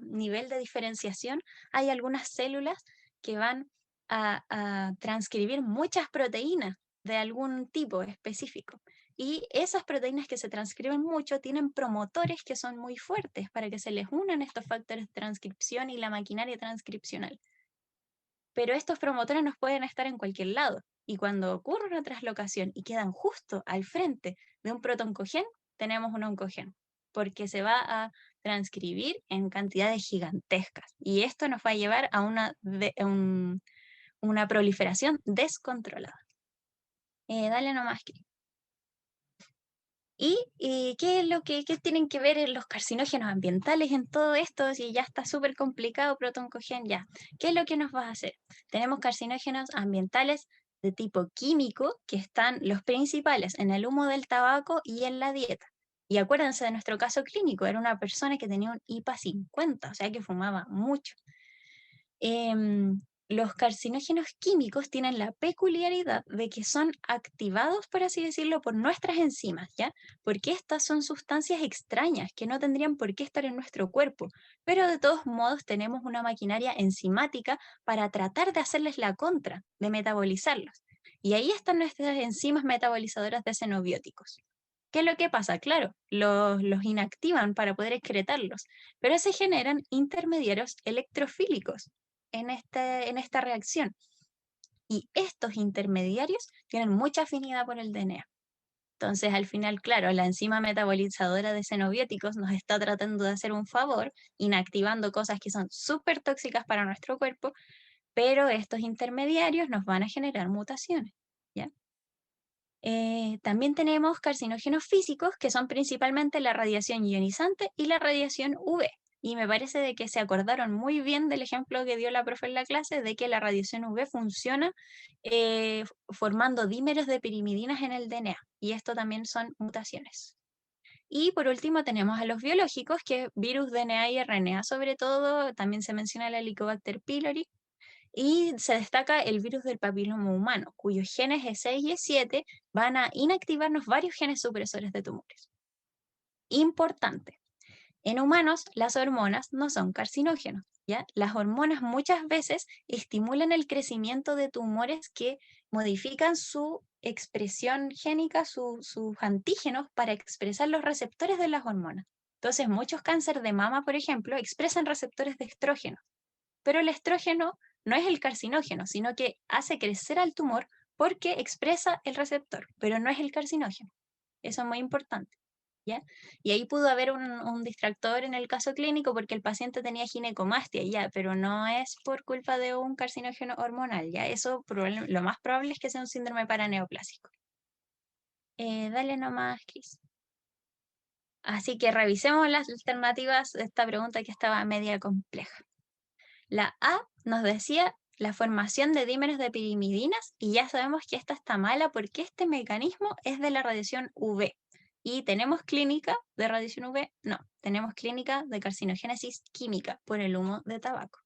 nivel de diferenciación, hay algunas células que van a transcribir muchas proteínas de algún tipo específico. Y esas proteínas que se transcriben mucho tienen promotores que son muy fuertes para que se les unan estos factores de transcripción y la maquinaria transcripcional. Pero estos promotores nos pueden estar en cualquier lado. Y cuando ocurre una translocación y quedan justo al frente de un protoncogen, tenemos un oncogen, porque se va a transcribir en cantidades gigantescas. Y esto nos va a llevar a una proliferación descontrolada. Dale nomás, Cris. ¿Y qué es qué tienen que ver los carcinógenos ambientales en todo esto? Si ya está súper complicado protoncogen, ya. ¿Qué es lo que nos va a hacer? Tenemos carcinógenos ambientales de tipo químico, que están los principales en el humo del tabaco y en la dieta. Y acuérdense de nuestro caso clínico, era una persona que tenía un IPA 50, o sea que fumaba mucho. Los carcinógenos químicos tienen la peculiaridad de que son activados, por así decirlo, por nuestras enzimas, ¿ya? Porque estas son sustancias extrañas que no tendrían por qué estar en nuestro cuerpo, pero de todos modos tenemos una maquinaria enzimática para tratar de hacerles la contra, de metabolizarlos. Y ahí están nuestras enzimas metabolizadoras de xenobióticos. ¿Qué es lo que pasa? Claro, los inactivan para poder excretarlos, pero se generan intermediarios electrofílicos en esta reacción. Y estos intermediarios tienen mucha afinidad por el DNA. Entonces, al final, claro, la enzima metabolizadora de xenobióticos nos está tratando de hacer un favor, inactivando cosas que son súper tóxicas para nuestro cuerpo, pero estos intermediarios nos van a generar mutaciones, ¿ya? También tenemos carcinógenos físicos, que son principalmente la radiación ionizante y la radiación UV. Y me parece de que se acordaron muy bien del ejemplo que dio la profe en la clase, de que la radiación UV funciona formando dímeros de pirimidinas en el DNA. Y esto también son mutaciones. Y por último tenemos a los biológicos, que virus, DNA y RNA sobre todo. También se menciona el Helicobacter pylori. Y se destaca el virus del papiloma humano, cuyos genes E6 y E7 van a inactivarnos varios genes supresores de tumores. Importante. En humanos, las hormonas no son carcinógenos, ¿ya? Las hormonas muchas veces estimulan el crecimiento de tumores que modifican su expresión génica, sus antígenos, para expresar los receptores de las hormonas. Entonces, muchos cánceres de mama, por ejemplo, expresan receptores de estrógeno, pero el estrógeno no es el carcinógeno, sino que hace crecer al tumor porque expresa el receptor, pero no es el carcinógeno. Eso es muy importante. ¿ya? Y ahí pudo haber un distractor en el caso clínico porque el paciente tenía ginecomastia, ya, pero no es por culpa de un carcinógeno hormonal, ya, eso lo más probable es que sea un síndrome paraneoplásico. Dale nomás, Cris. Así que revisemos las alternativas de esta pregunta que estaba media compleja. La A nos decía la formación de dímeros de pirimidinas y ya sabemos que esta está mala porque este mecanismo es de la radiación UV. ¿Y tenemos clínica de radiación UV? No, tenemos clínica de carcinogénesis química por el humo de tabaco.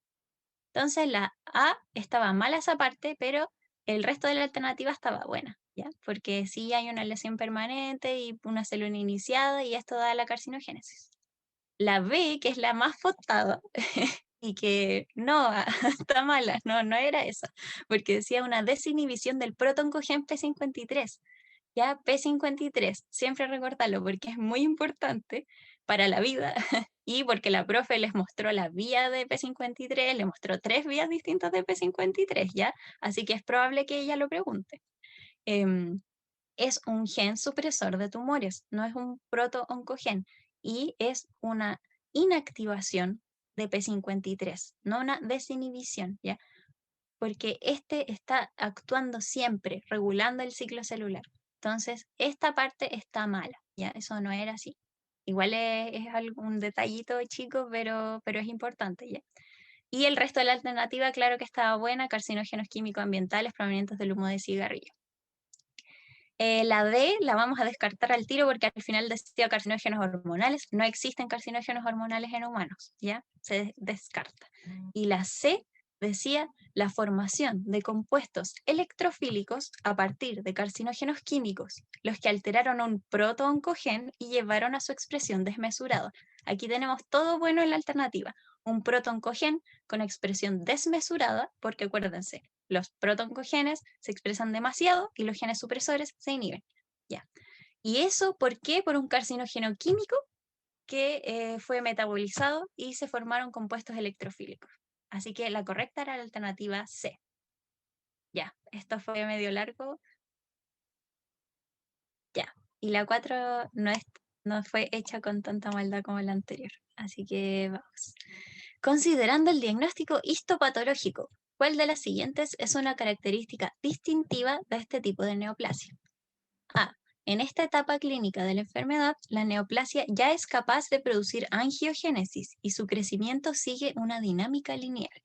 Entonces la A estaba mala esa parte, pero el resto de la alternativa estaba buena, ¿ya? Porque sí hay una lesión permanente y una célula iniciada y esto da la carcinogénesis. La B, que es la más votada, y que no, está mala, no era esa, porque decía una desinhibición del protoncogen P53. Ya P53, siempre recordarlo porque es muy importante para la vida y porque la profe les mostró la vía de P53, le mostró 3 vías distintas de P53, ¿ya? Así que es probable que ella lo pregunte. Es un gen supresor de tumores, no es un proto-oncogen y es una inactivación de P53, no una desinhibición, ¿ya? Porque este está actuando siempre, regulando el ciclo celular. Entonces, esta parte está mala, ¿ya? Eso no era así. Igual es algún detallito chico, pero es importante, ¿ya? Y el resto de la alternativa, claro que estaba buena, carcinógenos químico-ambientales provenientes del humo de cigarrillo. La D la vamos a descartar al tiro porque al final decía carcinógenos hormonales. No existen carcinógenos hormonales en humanos, ¿ya? Se descarta. Y la C decía la formación de compuestos electrofílicos a partir de carcinógenos químicos, los que alteraron un protooncogen y llevaron a su expresión desmesurada. Aquí tenemos todo bueno en la alternativa. Un protooncogen con expresión desmesurada, porque acuérdense, los protoncogenes se expresan demasiado y los genes supresores se inhiben. Ya. ¿Y eso por qué? Por un carcinógeno químico que fue metabolizado y se formaron compuestos electrofílicos. Así que la correcta era la alternativa C. Ya, esto fue medio largo. Ya. Y la 4 no fue hecha con tanta maldad como la anterior. Así que vamos. Considerando el diagnóstico histopatológico, ¿cuál de las siguientes es una característica distintiva de este tipo de neoplasia? A. En esta etapa clínica de la enfermedad, la neoplasia ya es capaz de producir angiogénesis y su crecimiento sigue una dinámica lineal.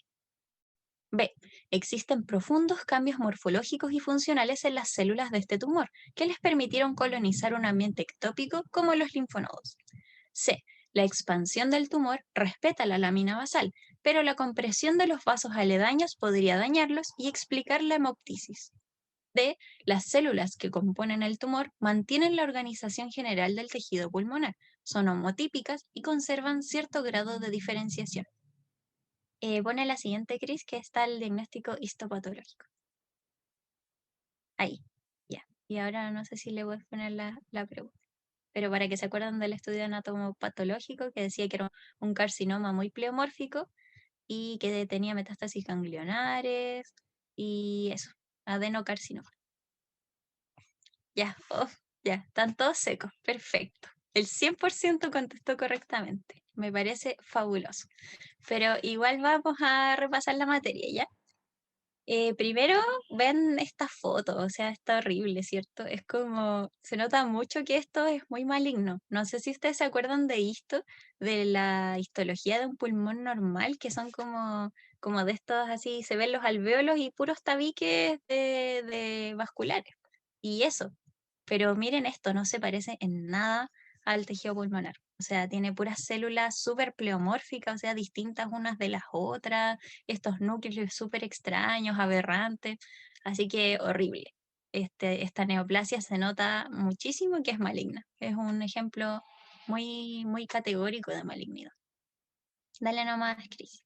B. Existen profundos cambios morfológicos y funcionales en las células de este tumor que les permitieron colonizar un ambiente ectópico como los linfonodos. C. La expansión del tumor respeta la lámina basal, pero la compresión de los vasos aledaños podría dañarlos y explicar la hemoptisis. D. Las células que componen el tumor mantienen la organización general del tejido pulmonar, son homotípicas y conservan cierto grado de diferenciación. Pone la siguiente, Cris, que está el diagnóstico histopatológico. Ahí, ya. Y ahora no sé si le voy a poner la pregunta. Pero para que se acuerden del estudio anatomopatológico que decía que era un carcinoma muy pleomórfico y que tenía metástasis ganglionares y eso, adenocarcinoma. Ya, ya, están todos secos, perfecto. El 100% contestó correctamente, me parece fabuloso. Pero igual vamos a repasar la materia, ¿ya? Primero ven esta foto, o sea, está horrible, ¿cierto? Es como, se nota mucho que esto es muy maligno. No sé si ustedes se acuerdan de esto, de la histología de un pulmón normal, que son como de estos así, se ven los alvéolos y puros tabiques de vasculares. Y eso, pero miren esto, no se parece en nada al tejido pulmonar. O sea, tiene puras células súper pleomórficas, o sea, distintas unas de las otras, estos núcleos súper extraños, aberrantes, así que horrible. Esta neoplasia se nota muchísimo que es maligna. Es un ejemplo muy, muy categórico de malignidad. Dale nomás, Cris.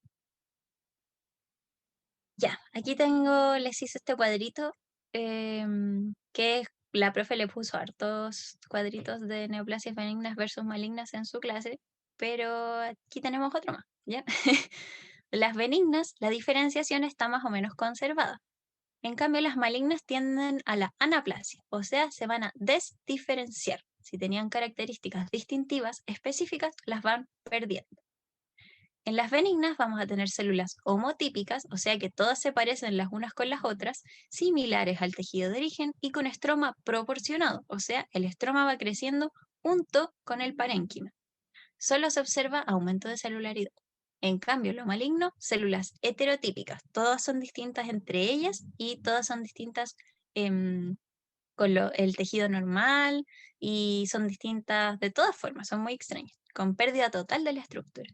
Ya, aquí tengo, les hice este cuadrito, que la profe le puso hartos cuadritos de neoplasias benignas versus malignas en su clase, pero aquí tenemos otro más, ¿ya? Las benignas, la diferenciación está más o menos conservada. En cambio, las malignas tienden a la anaplasia, o sea, se van a desdiferenciar. si tenían características distintivas específicas, las van perdiendo. En las benignas vamos a tener células homotípicas, o sea que todas se parecen las unas con las otras, similares al tejido de origen y con estroma proporcionado, o sea, el estroma va creciendo junto con el parénquima. Solo se observa aumento de celularidad. En cambio, lo maligno, células heterotípicas, todas son distintas entre ellas y todas son distintas con el tejido normal y son distintas de todas formas, son muy extrañas, con pérdida total de la estructura.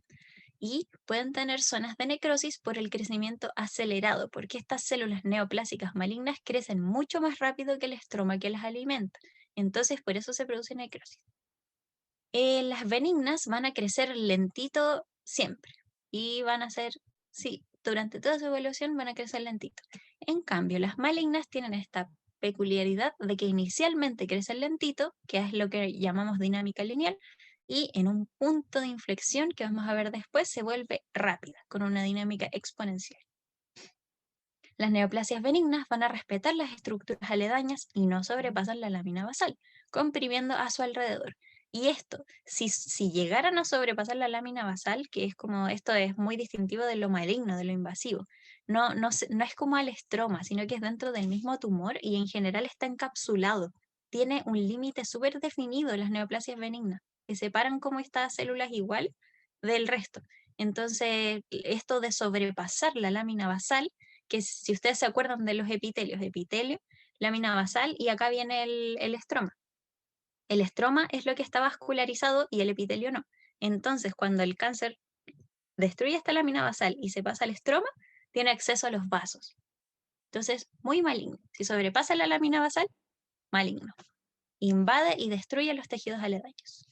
Y pueden tener zonas de necrosis por el crecimiento acelerado, porque estas células neoplásicas malignas crecen mucho más rápido que el estroma que las alimenta. Entonces, por eso se produce necrosis. Las benignas van a crecer lentito siempre y van a ser, sí, durante toda su evolución van a crecer lentito. En cambio, las malignas tienen esta peculiaridad de que inicialmente crecen lentito, que es lo que llamamos dinámica lineal, y en un punto de inflexión que vamos a ver después se vuelve rápida, con una dinámica exponencial. Las neoplasias benignas van a respetar las estructuras aledañas y no sobrepasan la lámina basal, comprimiendo a su alrededor. Y esto, si llegaran a sobrepasar la lámina basal, que es como, esto es muy distintivo de lo maligno, de lo invasivo, no es como al estroma, sino que es dentro del mismo tumor y en general está encapsulado. Tiene un límite súper definido las neoplasias benignas, que separan como estas células igual del resto. Entonces, esto de sobrepasar la lámina basal, que si ustedes se acuerdan de los epitelios, epitelio, lámina basal y acá viene el estroma. El estroma es lo que está vascularizado y el epitelio no. Entonces, cuando el cáncer destruye esta lámina basal y se pasa al estroma, tiene acceso a los vasos. Entonces, muy maligno. Si sobrepasa la lámina basal, maligno. Invade y destruye los tejidos aledaños.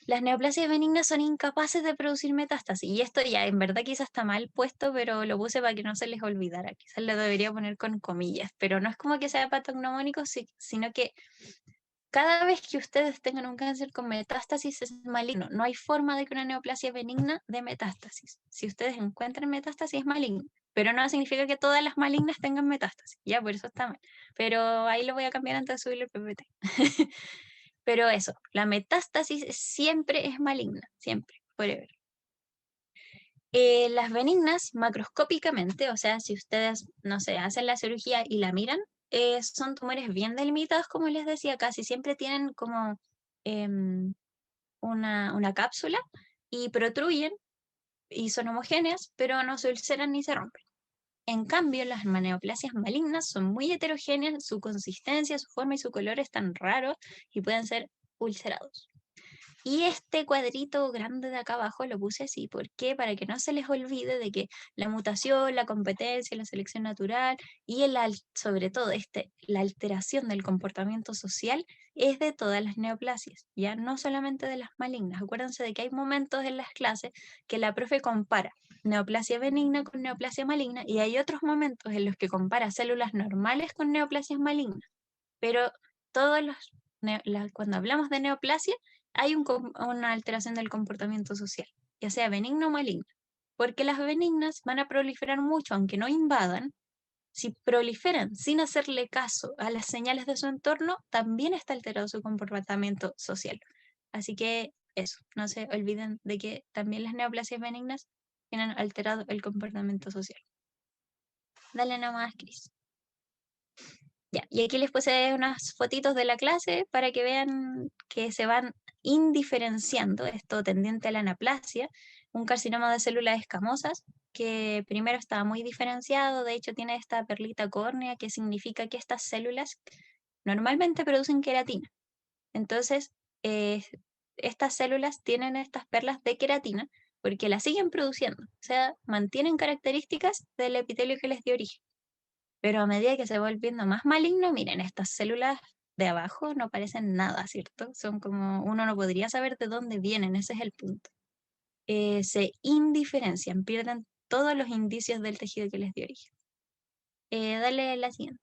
Las neoplasias benignas son incapaces de producir metástasis. Y esto ya en verdad quizás está mal puesto, pero lo puse para que no se les olvidara. Quizás lo debería poner con comillas, pero no es como que sea patognomónico, sino que cada vez que ustedes tengan un cáncer con metástasis es maligno. No hay forma de que una neoplasia benigna dé metástasis. Si ustedes encuentran metástasis es maligno, pero no significa que todas las malignas tengan metástasis. Ya, por eso está mal. Pero ahí lo voy a cambiar antes de subir el PPT. Pero eso, la metástasis siempre es maligna, siempre, forever. Las benignas, macroscópicamente, o sea, si ustedes, no sé, hacen la cirugía y la miran, son tumores bien delimitados, como les decía, casi siempre tienen como una cápsula y protruyen y son homogéneas, pero no se ulceran ni se rompen. En cambio, las neoplasias malignas son muy heterogéneas, su consistencia, su forma y su color están raros y pueden ser ulcerados. Y este cuadrito grande de acá abajo lo puse así, ¿por qué? Para que no se les olvide de que la mutación, la competencia, la selección natural y sobre todo la alteración del comportamiento social es de todas las neoplasias, ya no solamente de las malignas. Acuérdense de que hay momentos en las clases que la profe compara neoplasia benigna con neoplasia maligna y hay otros momentos en los que compara células normales con neoplasias malignas. Pero cuando hablamos de neoplasia, hay una alteración del comportamiento social, ya sea benigno o maligno, porque las benignas van a proliferar mucho, aunque no invadan. Si proliferan sin hacerle caso a las señales de su entorno, también está alterado su comportamiento social. Así que eso, no se olviden de que también las neoplasias benignas tienen alterado el comportamiento social. Dale nomás, Cris. Ya, y aquí les puse unas fotitos de la clase para que vean que se van indiferenciando, esto tendiente a la anaplasia, un carcinoma de células escamosas, que primero estaba muy diferenciado, de hecho tiene esta perlita córnea, que significa que estas células normalmente producen queratina. Entonces, estas células tienen estas perlas de queratina porque la siguen produciendo, o sea, mantienen características del epitelio que les dio origen. Pero a medida que se va volviendo más maligno, miren, estas células de abajo no parecen nada, ¿cierto? Son como, uno no podría saber de dónde vienen, ese es el punto. Se indiferencian, pierden todos los indicios del tejido que les dio origen. Dale la siguiente.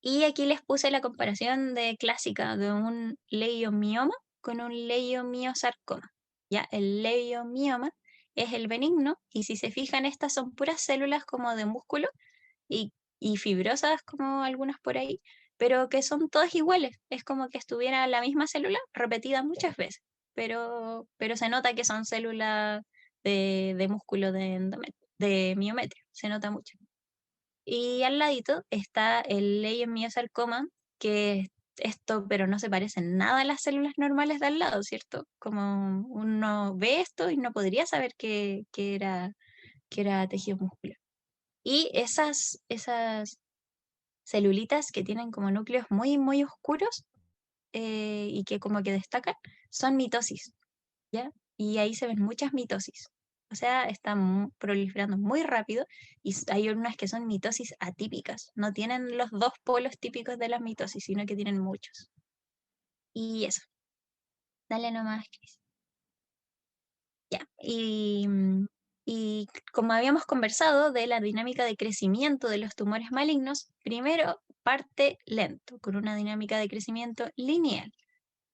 Y aquí les puse la comparación clásica de un leiomioma con un leiomiosarcoma. Ya, el leiomioma es el benigno y si se fijan, estas son puras células como de músculo y fibrosas como algunas por ahí, pero que son todas iguales. Es como que estuviera la misma célula repetida muchas veces, pero se nota que son células de músculo de miometrio, se nota mucho. Y al ladito está el leiomyosarcoma, que esto, pero no se parece en nada a las células normales de al lado, ¿cierto? Como uno ve esto y no podría saber que era tejido muscular. Y esas celulitas que tienen como núcleos muy, muy oscuros y que como que destacan, son mitosis, ¿ya? Y ahí se ven muchas mitosis. O sea, están proliferando muy rápido y hay unas que son mitosis atípicas. No tienen los dos polos típicos de la mitosis, sino que tienen muchos. Y eso. Dale nomás, Cris. Ya. Y como habíamos conversado de la dinámica de crecimiento de los tumores malignos, primero parte lento, con una dinámica de crecimiento lineal,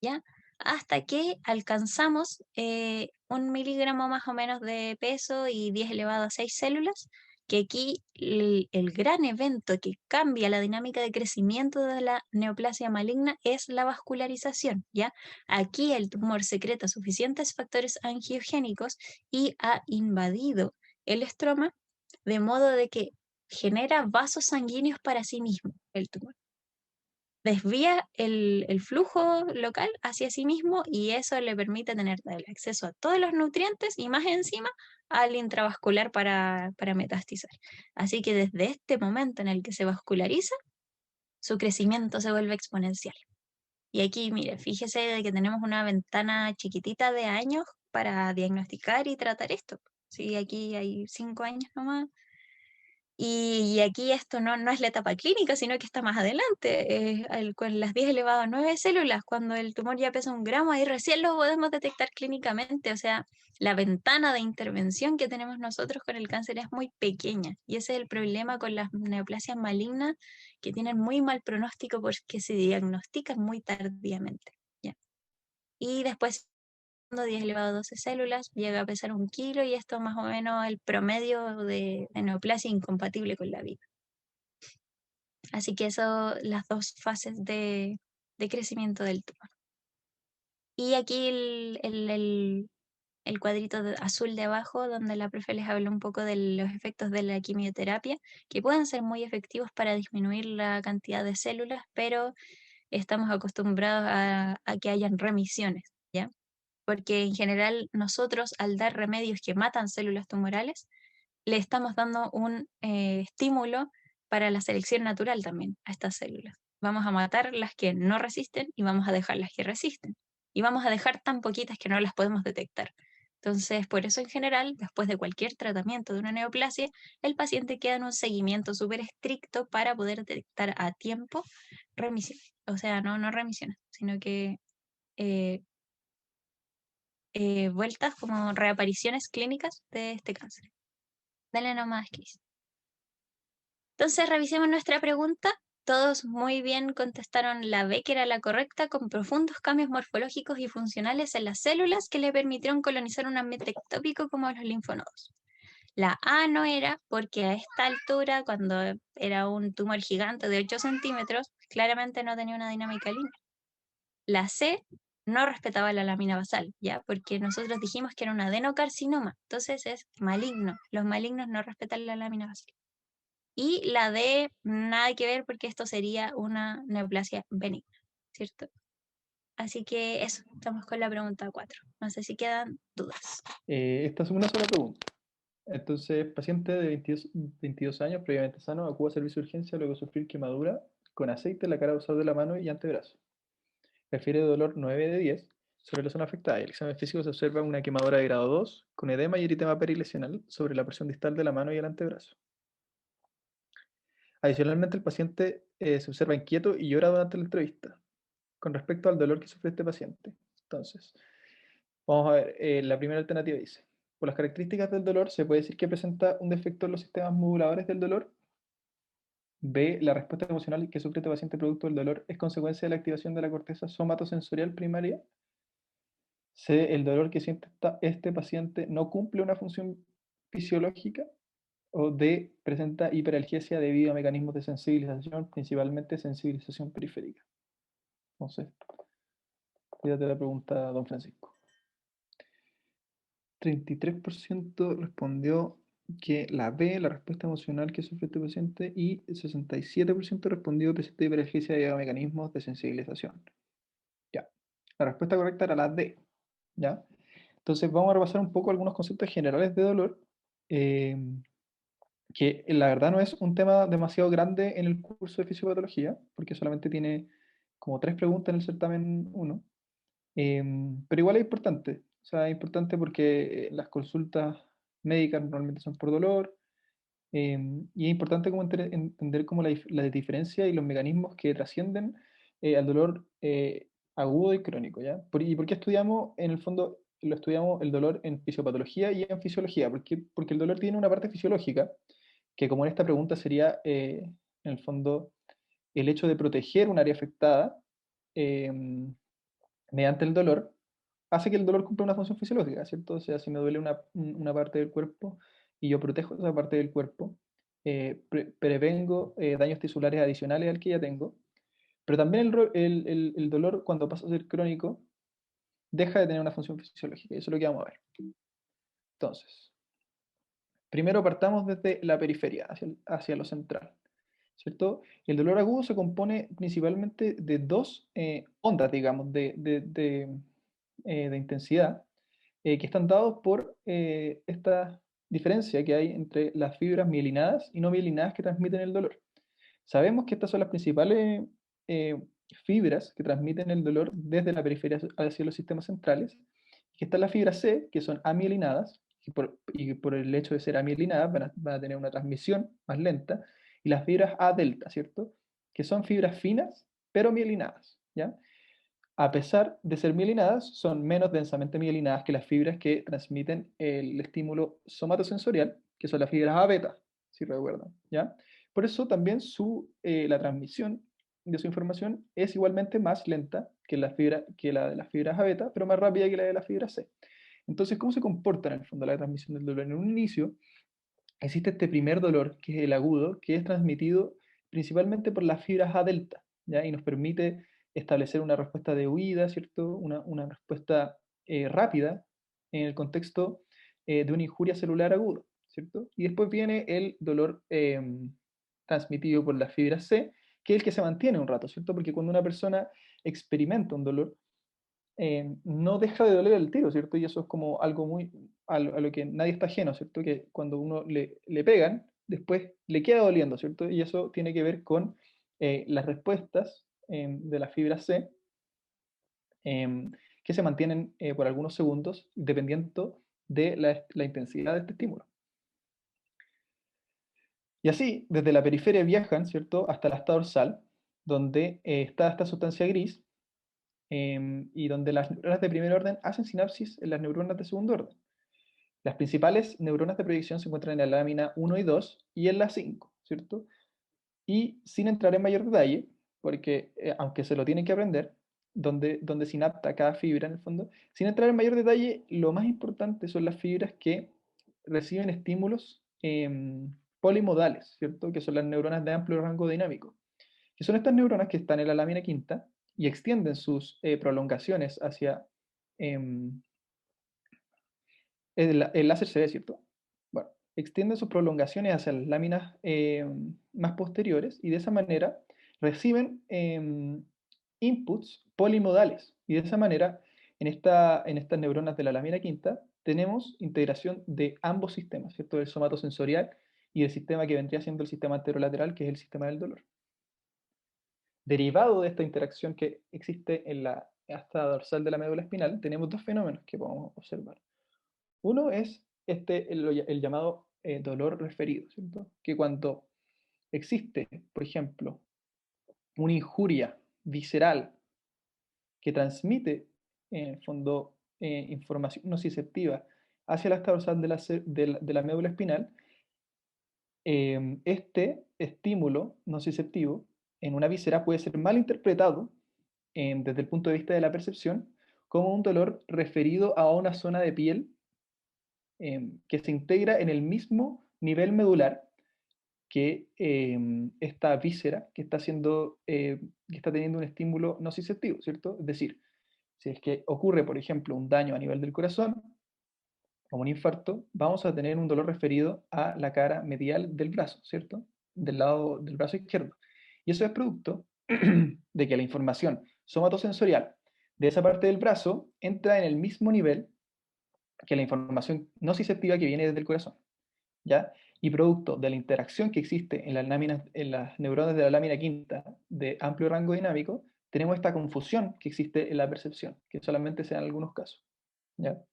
¿ya? Hasta que alcanzamos 1 miligramo más o menos de peso y 10 elevado a 6 células, que aquí el gran evento que cambia la dinámica de crecimiento de la neoplasia maligna es la vascularización, ¿ya? Aquí el tumor secreta suficientes factores angiogénicos y ha invadido el estroma, de modo de que genera vasos sanguíneos para sí mismo el tumor, desvía el flujo local hacia sí mismo y eso le permite tener el acceso a todos los nutrientes y más encima al intravascular para metastizar. Así que desde este momento en el que se vasculariza, su crecimiento se vuelve exponencial. Y aquí, mire, fíjese de que tenemos una ventana chiquitita de años para diagnosticar y tratar esto. Sí, aquí hay 5 años nomás. Y aquí esto no es la etapa clínica, sino que está más adelante, con las 10 elevado a 9 células, cuando el tumor ya pesa 1 gramo, ahí recién lo podemos detectar clínicamente. O sea, la ventana de intervención que tenemos nosotros con el cáncer es muy pequeña. Y ese es el problema con las neoplasias malignas, que tienen muy mal pronóstico porque se diagnostican muy tardíamente. ¿Ya? Y después 10 elevado a 12 células, llega a pesar 1 kilo y esto más o menos el promedio de neoplasia incompatible con la vida. Así que eso, las dos fases de crecimiento del tumor. Y aquí el cuadrito azul de abajo, donde la profe les habló un poco de los efectos de la quimioterapia, que pueden ser muy efectivos para disminuir la cantidad de células, pero estamos acostumbrados a que hayan remisiones, ¿ya? Porque en general nosotros al dar remedios que matan células tumorales, le estamos dando un estímulo para la selección natural también a estas células. Vamos a matar las que no resisten y vamos a dejar las que resisten. Y vamos a dejar tan poquitas que no las podemos detectar. Entonces, por eso en general, después de cualquier tratamiento de una neoplasia, el paciente queda en un seguimiento súper estricto para poder detectar a tiempo remisiones. O sea, no remisiones, sino que eh, vueltas como reapariciones clínicas de este cáncer. Dale nomás, Cris. Entonces, revisemos nuestra pregunta. Todos muy bien contestaron la B, que era la correcta, con profundos cambios morfológicos y funcionales en las células que le permitieron colonizar un ambiente ectópico como los linfonodos. La A no era porque a esta altura, cuando era un tumor gigante de 8 centímetros, claramente no tenía una dinámica lineal. La C no respetaba la lámina basal, ¿ya? Porque nosotros dijimos que era un adenocarcinoma, entonces es maligno. Los malignos no respetan la lámina basal. Y la D, nada que ver porque esto sería una neoplasia benigna, ¿cierto? Así que eso, estamos con la pregunta 4. No sé si quedan dudas. Esta es una sola pregunta. Entonces, paciente de 22 años, previamente sano, acude a servicio de urgencia luego de sufrir quemadura con aceite en la cara dorsal de la mano y antebrazo. Refiere dolor 9 de 10 sobre la zona afectada. El examen físico se observa una quemadura de grado 2 con edema y eritema perilesional sobre la porción distal de la mano y el antebrazo. Adicionalmente, el paciente se observa inquieto y llora durante la entrevista con respecto al dolor que sufre este paciente. Entonces, vamos a ver, la primera alternativa dice, por las características del dolor se puede decir que presenta un defecto en los sistemas moduladores del dolor. B, la respuesta emocional que sufre este paciente producto del dolor es consecuencia de la activación de la corteza somatosensorial primaria. C, el dolor que siente este paciente no cumple una función fisiológica. O D, presenta hiperalgesia debido a mecanismos de sensibilización, principalmente sensibilización periférica. Entonces, fíjate la pregunta, don Francisco. 33% respondió que la B, la respuesta emocional que sufre este paciente, y el 67% respondió que presenta hiperalgesia debido a mecanismos de sensibilización. Ya. La respuesta correcta era la D. ¿Ya? Entonces vamos a repasar un poco algunos conceptos generales de dolor, que la verdad no es un tema demasiado grande en el curso de fisiopatología, porque solamente tiene como 3 preguntas en el certamen 1, pero igual es importante. O sea, es importante porque las consultas médicas normalmente son por dolor, y es importante como entender como la diferencia y los mecanismos que trascienden al dolor agudo y crónico, ¿ya? ¿Y por qué estudiamos, en el fondo, lo estudiamos el dolor en fisiopatología y en fisiología? Porque el dolor tiene una parte fisiológica, que como en esta pregunta sería, en el fondo, el hecho de proteger un área afectada mediante el dolor, hace que el dolor cumpla una función fisiológica, ¿cierto? O sea, si me duele una parte del cuerpo y yo protejo esa parte del cuerpo, prevengo daños tisulares adicionales al que ya tengo, pero también el dolor, cuando pasa a ser crónico, deja de tener una función fisiológica, y eso es lo que vamos a ver. Entonces, primero partamos desde la periferia, hacia lo central, ¿cierto? El dolor agudo se compone principalmente de 2 ondas, digamos, de intensidad, que están dados por esta diferencia que hay entre las fibras mielinadas y no mielinadas que transmiten el dolor. Sabemos que estas son las principales eh, fibras que transmiten el dolor desde la periferia hacia los sistemas centrales, que están las fibras C, que son amielinadas, y por el hecho de ser amielinadas van a tener una transmisión más lenta, y las fibras A delta, ¿cierto? Que son fibras finas, pero mielinadas, ¿ya? A pesar de ser mielinadas, son menos densamente mielinadas que las fibras que transmiten el estímulo somatosensorial, que son las fibras A beta, si recuerdan, ¿ya? Por eso también la transmisión de su información es igualmente más lenta que la de las fibras A beta, pero más rápida que la de las fibras C. Entonces, ¿cómo se comporta en el fondo la transmisión del dolor? En un inicio, existe este primer dolor, que es el agudo, que es transmitido principalmente por las fibras A delta, ¿ya? Y nos permite establecer una respuesta de huida, ¿cierto? Una respuesta rápida en el contexto de una injuria celular aguda, ¿cierto? Y después viene el dolor transmitido por las fibras C, que es el que se mantiene un rato, ¿cierto? Porque cuando una persona experimenta un dolor, no deja de doler el tiro, ¿cierto? Y eso es como algo muy a lo que nadie está ajeno, ¿cierto? Que cuando uno le pegan, después le queda doliendo, ¿cierto? Y eso tiene que ver con las respuestas de la fibra C, em, que se mantienen por algunos segundos dependiendo de la intensidad de este estímulo. Y así, desde la periferia viajan, ¿cierto?, hasta la asta dorsal, donde está esta sustancia gris, y donde las neuronas de primer orden hacen sinapsis en las neuronas de segundo orden. Las principales neuronas de proyección se encuentran en la lámina 1 y 2 y en la 5, ¿cierto? Y sin entrar en mayor detalle, porque aunque se lo tienen que aprender, donde sinapta cada fibra en el fondo, sin entrar en mayor detalle, lo más importante son las fibras que reciben estímulos polimodales, ¿cierto? Que son las neuronas de amplio rango dinámico, que son estas neuronas que están en la lámina quinta y extienden sus prolongaciones hacia el láser se ve, ¿cierto? Bueno, extienden sus prolongaciones hacia las láminas más posteriores y de esa manera reciben inputs polimodales. Y de esa manera, en estas neuronas de la lámina quinta, tenemos integración de ambos sistemas, ¿cierto? El somatosensorial y el sistema que vendría siendo el sistema anterolateral, que es el sistema del dolor. Derivado de esta interacción que existe en la asta dorsal de la médula espinal, tenemos 2 fenómenos que podemos observar. Uno es el llamado dolor referido, ¿cierto? Que cuando existe, por ejemplo, una injuria visceral que transmite, en el fondo, información nociceptiva hacia la asta dorsal de la médula espinal, este estímulo nociceptivo en una víscera puede ser mal interpretado desde el punto de vista de la percepción como un dolor referido a una zona de piel que se integra en el mismo nivel medular que esta víscera que está que está teniendo un estímulo nociceptivo, ¿cierto? Es decir, si es que ocurre, por ejemplo, un daño a nivel del corazón, como un infarto, vamos a tener un dolor referido a la cara medial del brazo, ¿cierto? Del lado del brazo izquierdo. Y eso es producto de que la información somatosensorial de esa parte del brazo entra en el mismo nivel que la información nociceptiva que viene desde el corazón, ¿ya? Y producto de la interacción que existe en las neuronas de la lámina quinta de amplio rango dinámico, tenemos esta confusión que existe en la percepción, que solamente se da en algunos casos, ¿ya?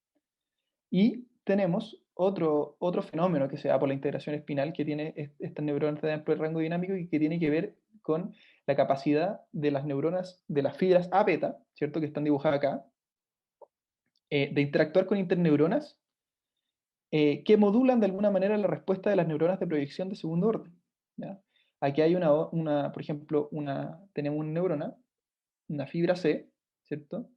Y tenemos otro fenómeno que se da por la integración espinal que tiene estas neuronas de amplio rango dinámico y que tiene que ver con la capacidad de las neuronas, de las fibras A beta, ¿cierto? Que están dibujadas acá, de interactuar con interneuronas que modulan de alguna manera la respuesta de las neuronas de proyección de segundo orden, ¿ya? Aquí hay por ejemplo, tenemos una neurona, una fibra C, ¿cierto?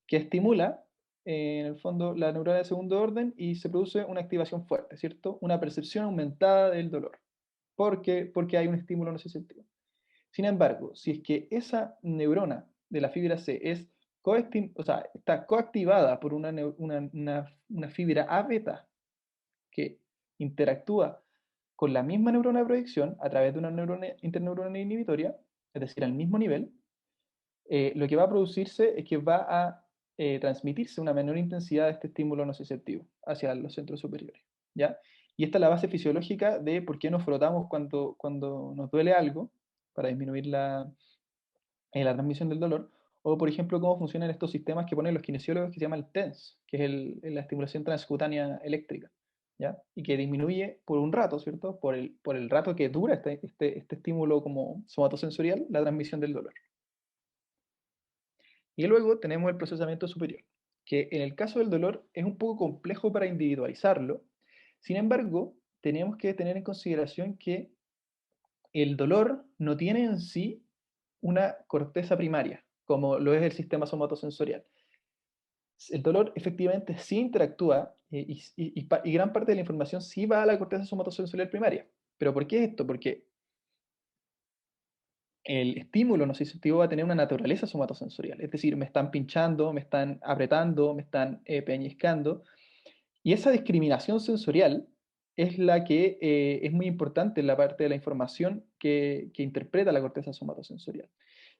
Que estimula, en el fondo, la neurona de segundo orden y se produce una activación fuerte, ¿cierto? Una percepción aumentada del dolor, porque hay un estímulo nociceptivo. Sin embargo, si es que esa neurona de la fibra C está coactivada por una fibra A beta que interactúa con la misma neurona de proyección a través de una interneurona inhibitoria, es decir, al mismo nivel, lo que va a producirse es que va a transmitirse una menor intensidad de este estímulo nociceptivo hacia los centros superiores, ¿ya? Y esta es la base fisiológica de por qué nos frotamos cuando nos duele algo, para disminuir la transmisión del dolor, o por ejemplo cómo funcionan estos sistemas que ponen los kinesiólogos que se llama el TENS, que es la estimulación transcutánea eléctrica, ¿ya? Y que disminuye por un rato, ¿cierto? Por el rato que dura este estímulo como somatosensorial, la transmisión del dolor. Y luego tenemos el procesamiento superior, que en el caso del dolor es un poco complejo para individualizarlo. Sin embargo, tenemos que tener en consideración que el dolor no tiene en sí una corteza primaria, como lo es el sistema somatosensorial. El dolor efectivamente sí interactúa y gran parte de la información sí va a la corteza somatosensorial primaria. ¿Pero por qué esto? Porque el estímulo nociceptivo va a tener una naturaleza somatosensorial, es decir, me están pinchando, me están apretando, me están pellizcando, y esa discriminación sensorial es la que es muy importante en la parte de la información que interpreta la corteza somatosensorial.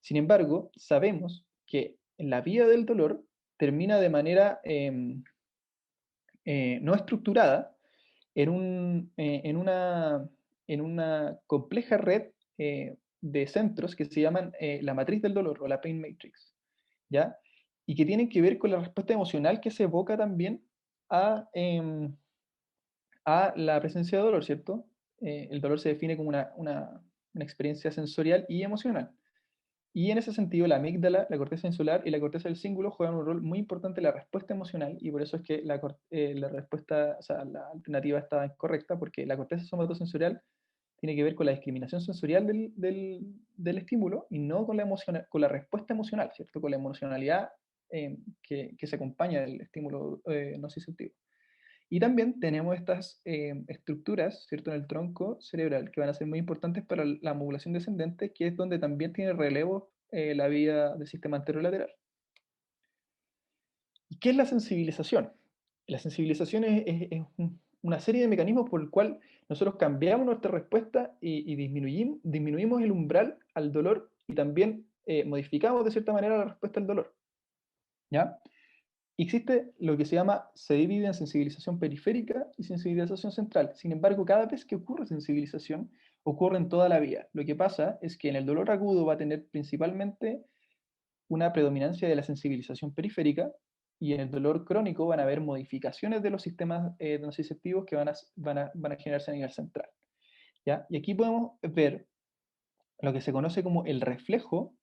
Sin embargo, sabemos que en la vía del dolor termina de manera no estructurada en una compleja red de centros que se llaman la matriz del dolor o la pain matrix, ¿ya? Y que tienen que ver con la respuesta emocional que se evoca también a la presencia de dolor, ¿cierto? El dolor se define como una experiencia sensorial y emocional. Y en ese sentido, la amígdala, la corteza insular y la corteza del cíngulo juegan un rol muy importante en la respuesta emocional, y por eso es que la respuesta, o sea, la alternativa está incorrecta, porque la corteza somatosensorial tiene que ver con la discriminación sensorial del estímulo y no con la respuesta emocional, ¿cierto? Con la emocionalidad que se acompaña del estímulo nociceptivo. Y también tenemos estas estructuras, ¿cierto?, en el tronco cerebral que van a ser muy importantes para la modulación descendente, que es donde también tiene relevo la vía del sistema anterolateral. ¿Y qué es la sensibilización? La sensibilización es una serie de mecanismos por el cual nosotros cambiamos nuestra respuesta y disminuimos el umbral al dolor y también modificamos de cierta manera la respuesta al dolor, ¿ya? Existe lo que se divide en sensibilización periférica y sensibilización central. Sin embargo, cada vez que ocurre sensibilización, ocurre en toda la vía. Lo que pasa es que en el dolor agudo va a tener principalmente una predominancia de la sensibilización periférica, y en el dolor crónico van a haber modificaciones de los sistemas nociceptivos que van a generarse a nivel central, ¿ya? Y aquí podemos ver lo que se conoce como el reflejo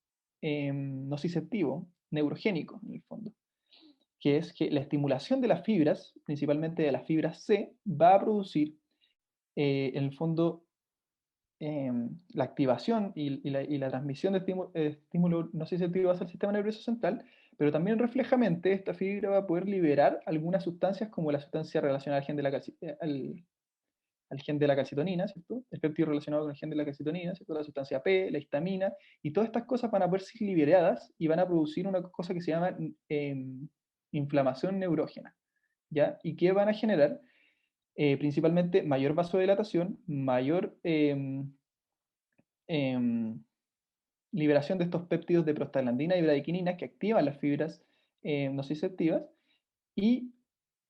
nociceptivo neurogénico, en el fondo, que es que la estimulación de las fibras, principalmente de las fibras C, va a producir, en el fondo, la activación y la transmisión de estímulo nociceptivo hacia el sistema nervioso central, pero también reflejamente esta fibra va a poder liberar algunas sustancias como la sustancia relacionada al gen de al gen de la calcitonina, ¿cierto? El péptido relacionado con el gen de la calcitonina, ¿cierto? La sustancia P, la histamina, y todas estas cosas van a poder ser liberadas y van a producir una cosa que se llama inflamación neurógena, ¿ya? ¿Y qué van a generar? Principalmente mayor vasodilatación, mayor liberación de estos péptidos de prostaglandina y bradicininas que activan las fibras nociceptivas, y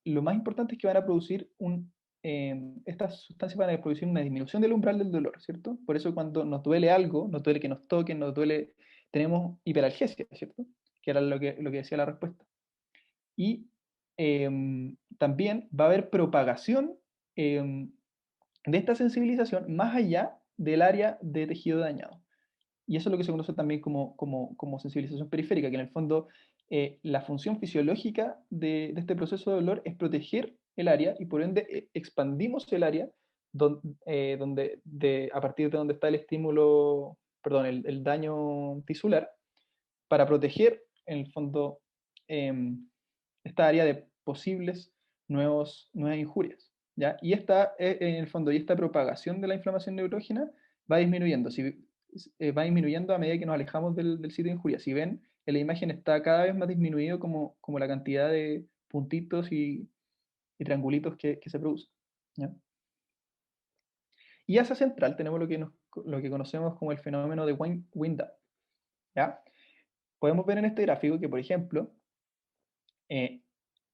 lo más importante es que van a producir estas sustancias van a producir una disminución del umbral del dolor, ¿cierto? Por eso cuando nos duele algo, nos duele que nos toquen, nos duele, tenemos hiperalgesia, ¿cierto? Que era lo que decía la respuesta. Y también va a haber propagación de esta sensibilización más allá del área de tejido dañado. Y eso es lo que se conoce también como sensibilización periférica, que en el fondo la función fisiológica de este proceso de dolor es proteger el área, y por ende expandimos el área a partir de donde está el estímulo, perdón, el daño tisular, para proteger en el fondo esta área de posibles nuevas injurias, ¿ya? Y en el fondo, y esta propagación de la inflamación neurógena va disminuyendo. Va disminuyendo a medida que nos alejamos del sitio de injuria. Si ven, en la imagen está cada vez más disminuido como la cantidad de puntitos y triangulitos que se producen, ¿ya? Y hacia central tenemos lo que conocemos como el fenómeno de Wind-up, ¿ya? Podemos ver en este gráfico que, por ejemplo,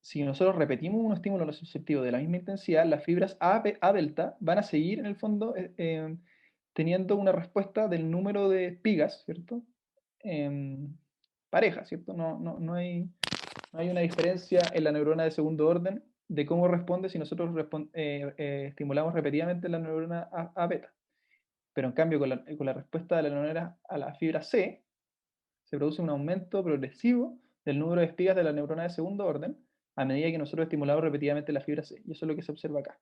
si nosotros repetimos un estímulo nociceptivo de la misma intensidad, las fibras A delta van a seguir en el fondo teniendo una respuesta del número de espigas, ¿cierto? Pareja, ¿cierto? No hay una diferencia en la neurona de segundo orden de cómo responde si nosotros estimulamos repetidamente la neurona A beta. Pero en cambio, con la respuesta de la neurona a la fibra C, se produce un aumento progresivo del número de espigas de la neurona de segundo orden a medida que nosotros estimulamos repetidamente la fibra C. Y eso es lo que se observa acá,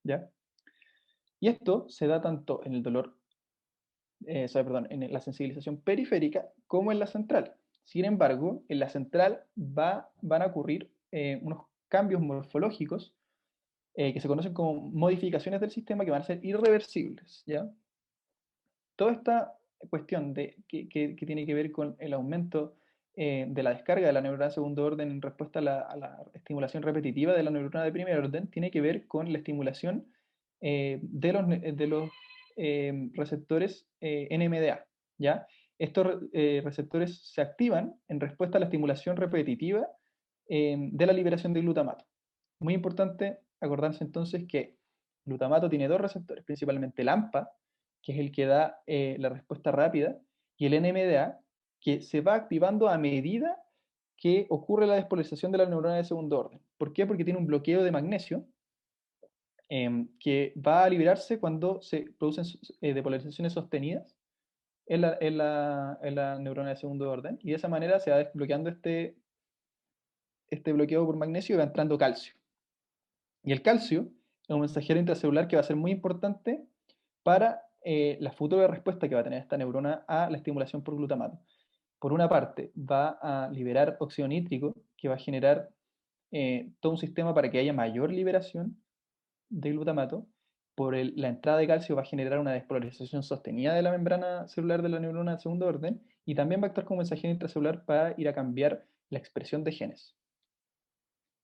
¿ya? Y esto se da tanto en el dolor, en la sensibilización periférica como en la central. Sin embargo, en la central van a ocurrir unos cambios morfológicos que se conocen como modificaciones del sistema que van a ser irreversibles, ¿ya? Toda esta cuestión que tiene que ver con el aumento de la descarga de la neurona de segundo orden en respuesta a la estimulación repetitiva de la neurona de primer orden, tiene que ver con la estimulación de los receptores NMDA, ¿ya? Estos receptores se activan en respuesta a la estimulación repetitiva de la liberación de glutamato. Muy importante acordarse entonces que glutamato tiene dos receptores, principalmente el AMPA, que es el que da la respuesta rápida, y el NMDA, que se va activando a medida que ocurre la despolarización de la neurona de segundo orden. ¿Por qué? Porque tiene un bloqueo de magnesio que va a liberarse cuando se producen depolarizaciones sostenidas en la neurona de segundo orden, y de esa manera se va desbloqueando este bloqueo por magnesio y va entrando calcio. Y el calcio es un mensajero intracelular que va a ser muy importante para la futura respuesta que va a tener esta neurona a la estimulación por glutamato. Por una parte, va a liberar óxido nítrico, que va a generar todo un sistema para que haya mayor liberación de glutamato. Por la entrada de calcio va a generar una despolarización sostenida de la membrana celular de la neurona de segundo orden, y también va a actuar como mensajero intracelular para ir a cambiar la expresión de genes.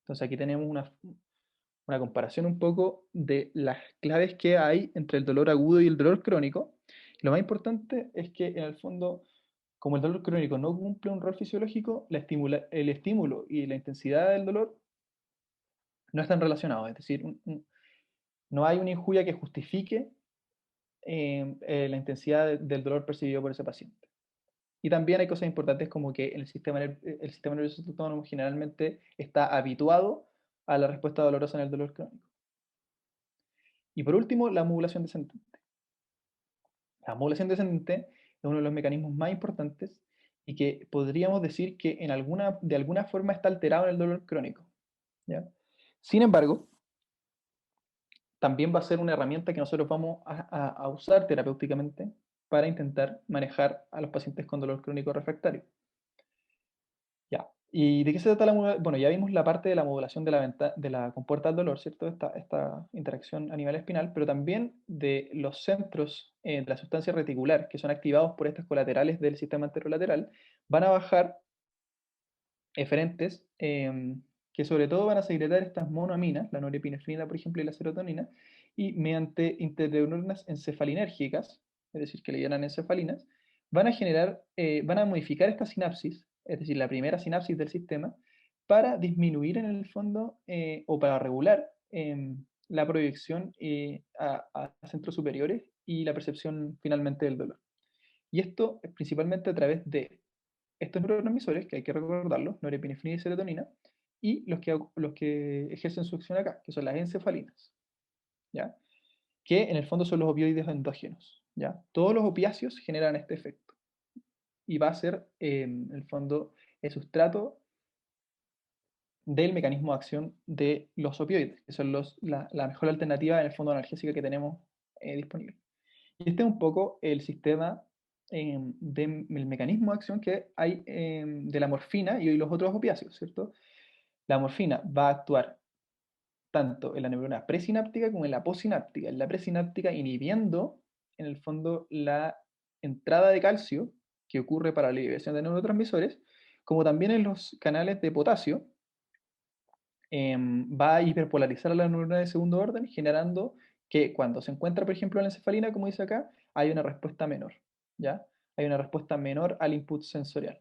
Entonces aquí tenemos una comparación un poco de las claves que hay entre el dolor agudo y el dolor crónico. Lo más importante es que en el fondo, como el dolor crónico no cumple un rol fisiológico, el estímulo y la intensidad del dolor no están relacionados. Es decir, no hay una injuria que justifique la intensidad del dolor percibido por ese paciente. Y también hay cosas importantes como que el sistema nervioso autónomo generalmente está habituado a la respuesta dolorosa en el dolor crónico. Y por último, la modulación descendente. La modulación descendente es uno de los mecanismos más importantes y que podríamos decir que de alguna forma está alterado en el dolor crónico, ¿ya? Sin embargo, también va a ser una herramienta que nosotros vamos a usar terapéuticamente para intentar manejar a los pacientes con dolor crónico refractario. Ya. ¿Y de qué se trata la modulación? Bueno, ya vimos la parte de la modulación de la compuerta del dolor, ¿cierto? Esta interacción a nivel espinal, pero también de los centros de la sustancia reticular, que son activados por estas colaterales del sistema anterolateral, van a bajar eferentes que sobre todo van a secretar estas monoaminas, la norepinefrina, por ejemplo, y la serotonina, y mediante interneuronas encefalinérgicas, es decir, que le llaman encefalinas, van a generar, van a modificar esta sinapsis, es decir, la primera sinapsis del sistema, para disminuir en el fondo o para regular la proyección a centros superiores y la percepción finalmente del dolor. Y esto es principalmente a través de estos neurotransmisores, que hay que recordarlo, norepinefrina y serotonina, y los que ejercen su acción acá, que son las encefalinas, ¿ya? Que en el fondo son los opioides endógenos, ¿ya? Todos los opiáceos generan este efecto, y va a ser, en el fondo, el sustrato del mecanismo de acción de los opioides, que son la mejor alternativa en el fondo analgésica que tenemos disponible. Y este es un poco el sistema del mecanismo de acción que hay de la morfina y los otros opiáceos, ¿cierto? La morfina va a actuar tanto en la neurona presináptica como en la postsináptica. En la presináptica inhibiendo, en el fondo, la entrada de calcio que ocurre para la liberación de neurotransmisores, como también en los canales de potasio, va a hiperpolarizar a la neurona de segundo orden, generando que cuando se encuentra, por ejemplo, la encefalina, como dice acá, hay una respuesta menor, ¿ya? Hay una respuesta menor al input sensorial.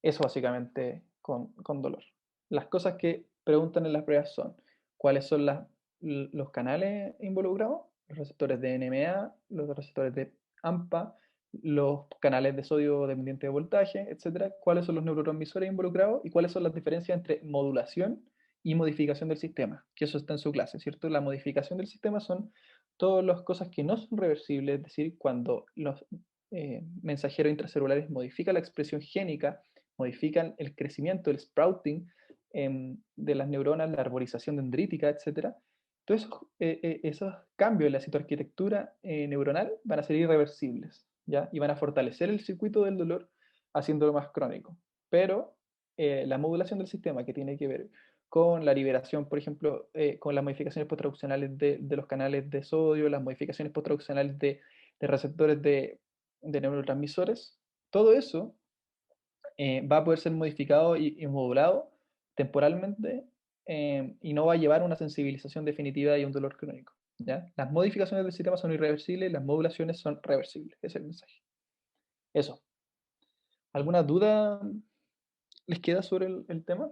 Eso básicamente con dolor. Las cosas que preguntan en las pruebas son, ¿cuáles son los canales involucrados? Los receptores de NMA, los receptores de AMPA, los canales de sodio dependiente de voltaje, etcétera. ¿Cuáles son los neurotransmisores involucrados? Y cuáles son las diferencias entre modulación y modificación del sistema, que eso está en su clase, ¿cierto? La modificación del sistema son todas las cosas que no son reversibles, es decir, cuando los mensajeros intracelulares modifican la expresión génica, modifican el crecimiento, el sprouting de las neuronas, la arborización dendrítica, etc. Entonces, esos cambios en la citoarquitectura neuronal van a ser irreversibles, ¿ya? Y van a fortalecer el circuito del dolor, haciéndolo más crónico. Pero la modulación del sistema, que tiene que ver con la liberación, por ejemplo, con las modificaciones posttraduccionales de los canales de sodio, las modificaciones posttraduccionales de receptores de neurotransmisores, todo eso va a poder ser modificado y modulado temporalmente y no va a llevar a una sensibilización definitiva y un dolor crónico, ¿ya? Las modificaciones del sistema son irreversibles, las modulaciones son reversibles, ese es el mensaje. Eso. ¿Alguna duda les queda sobre el tema?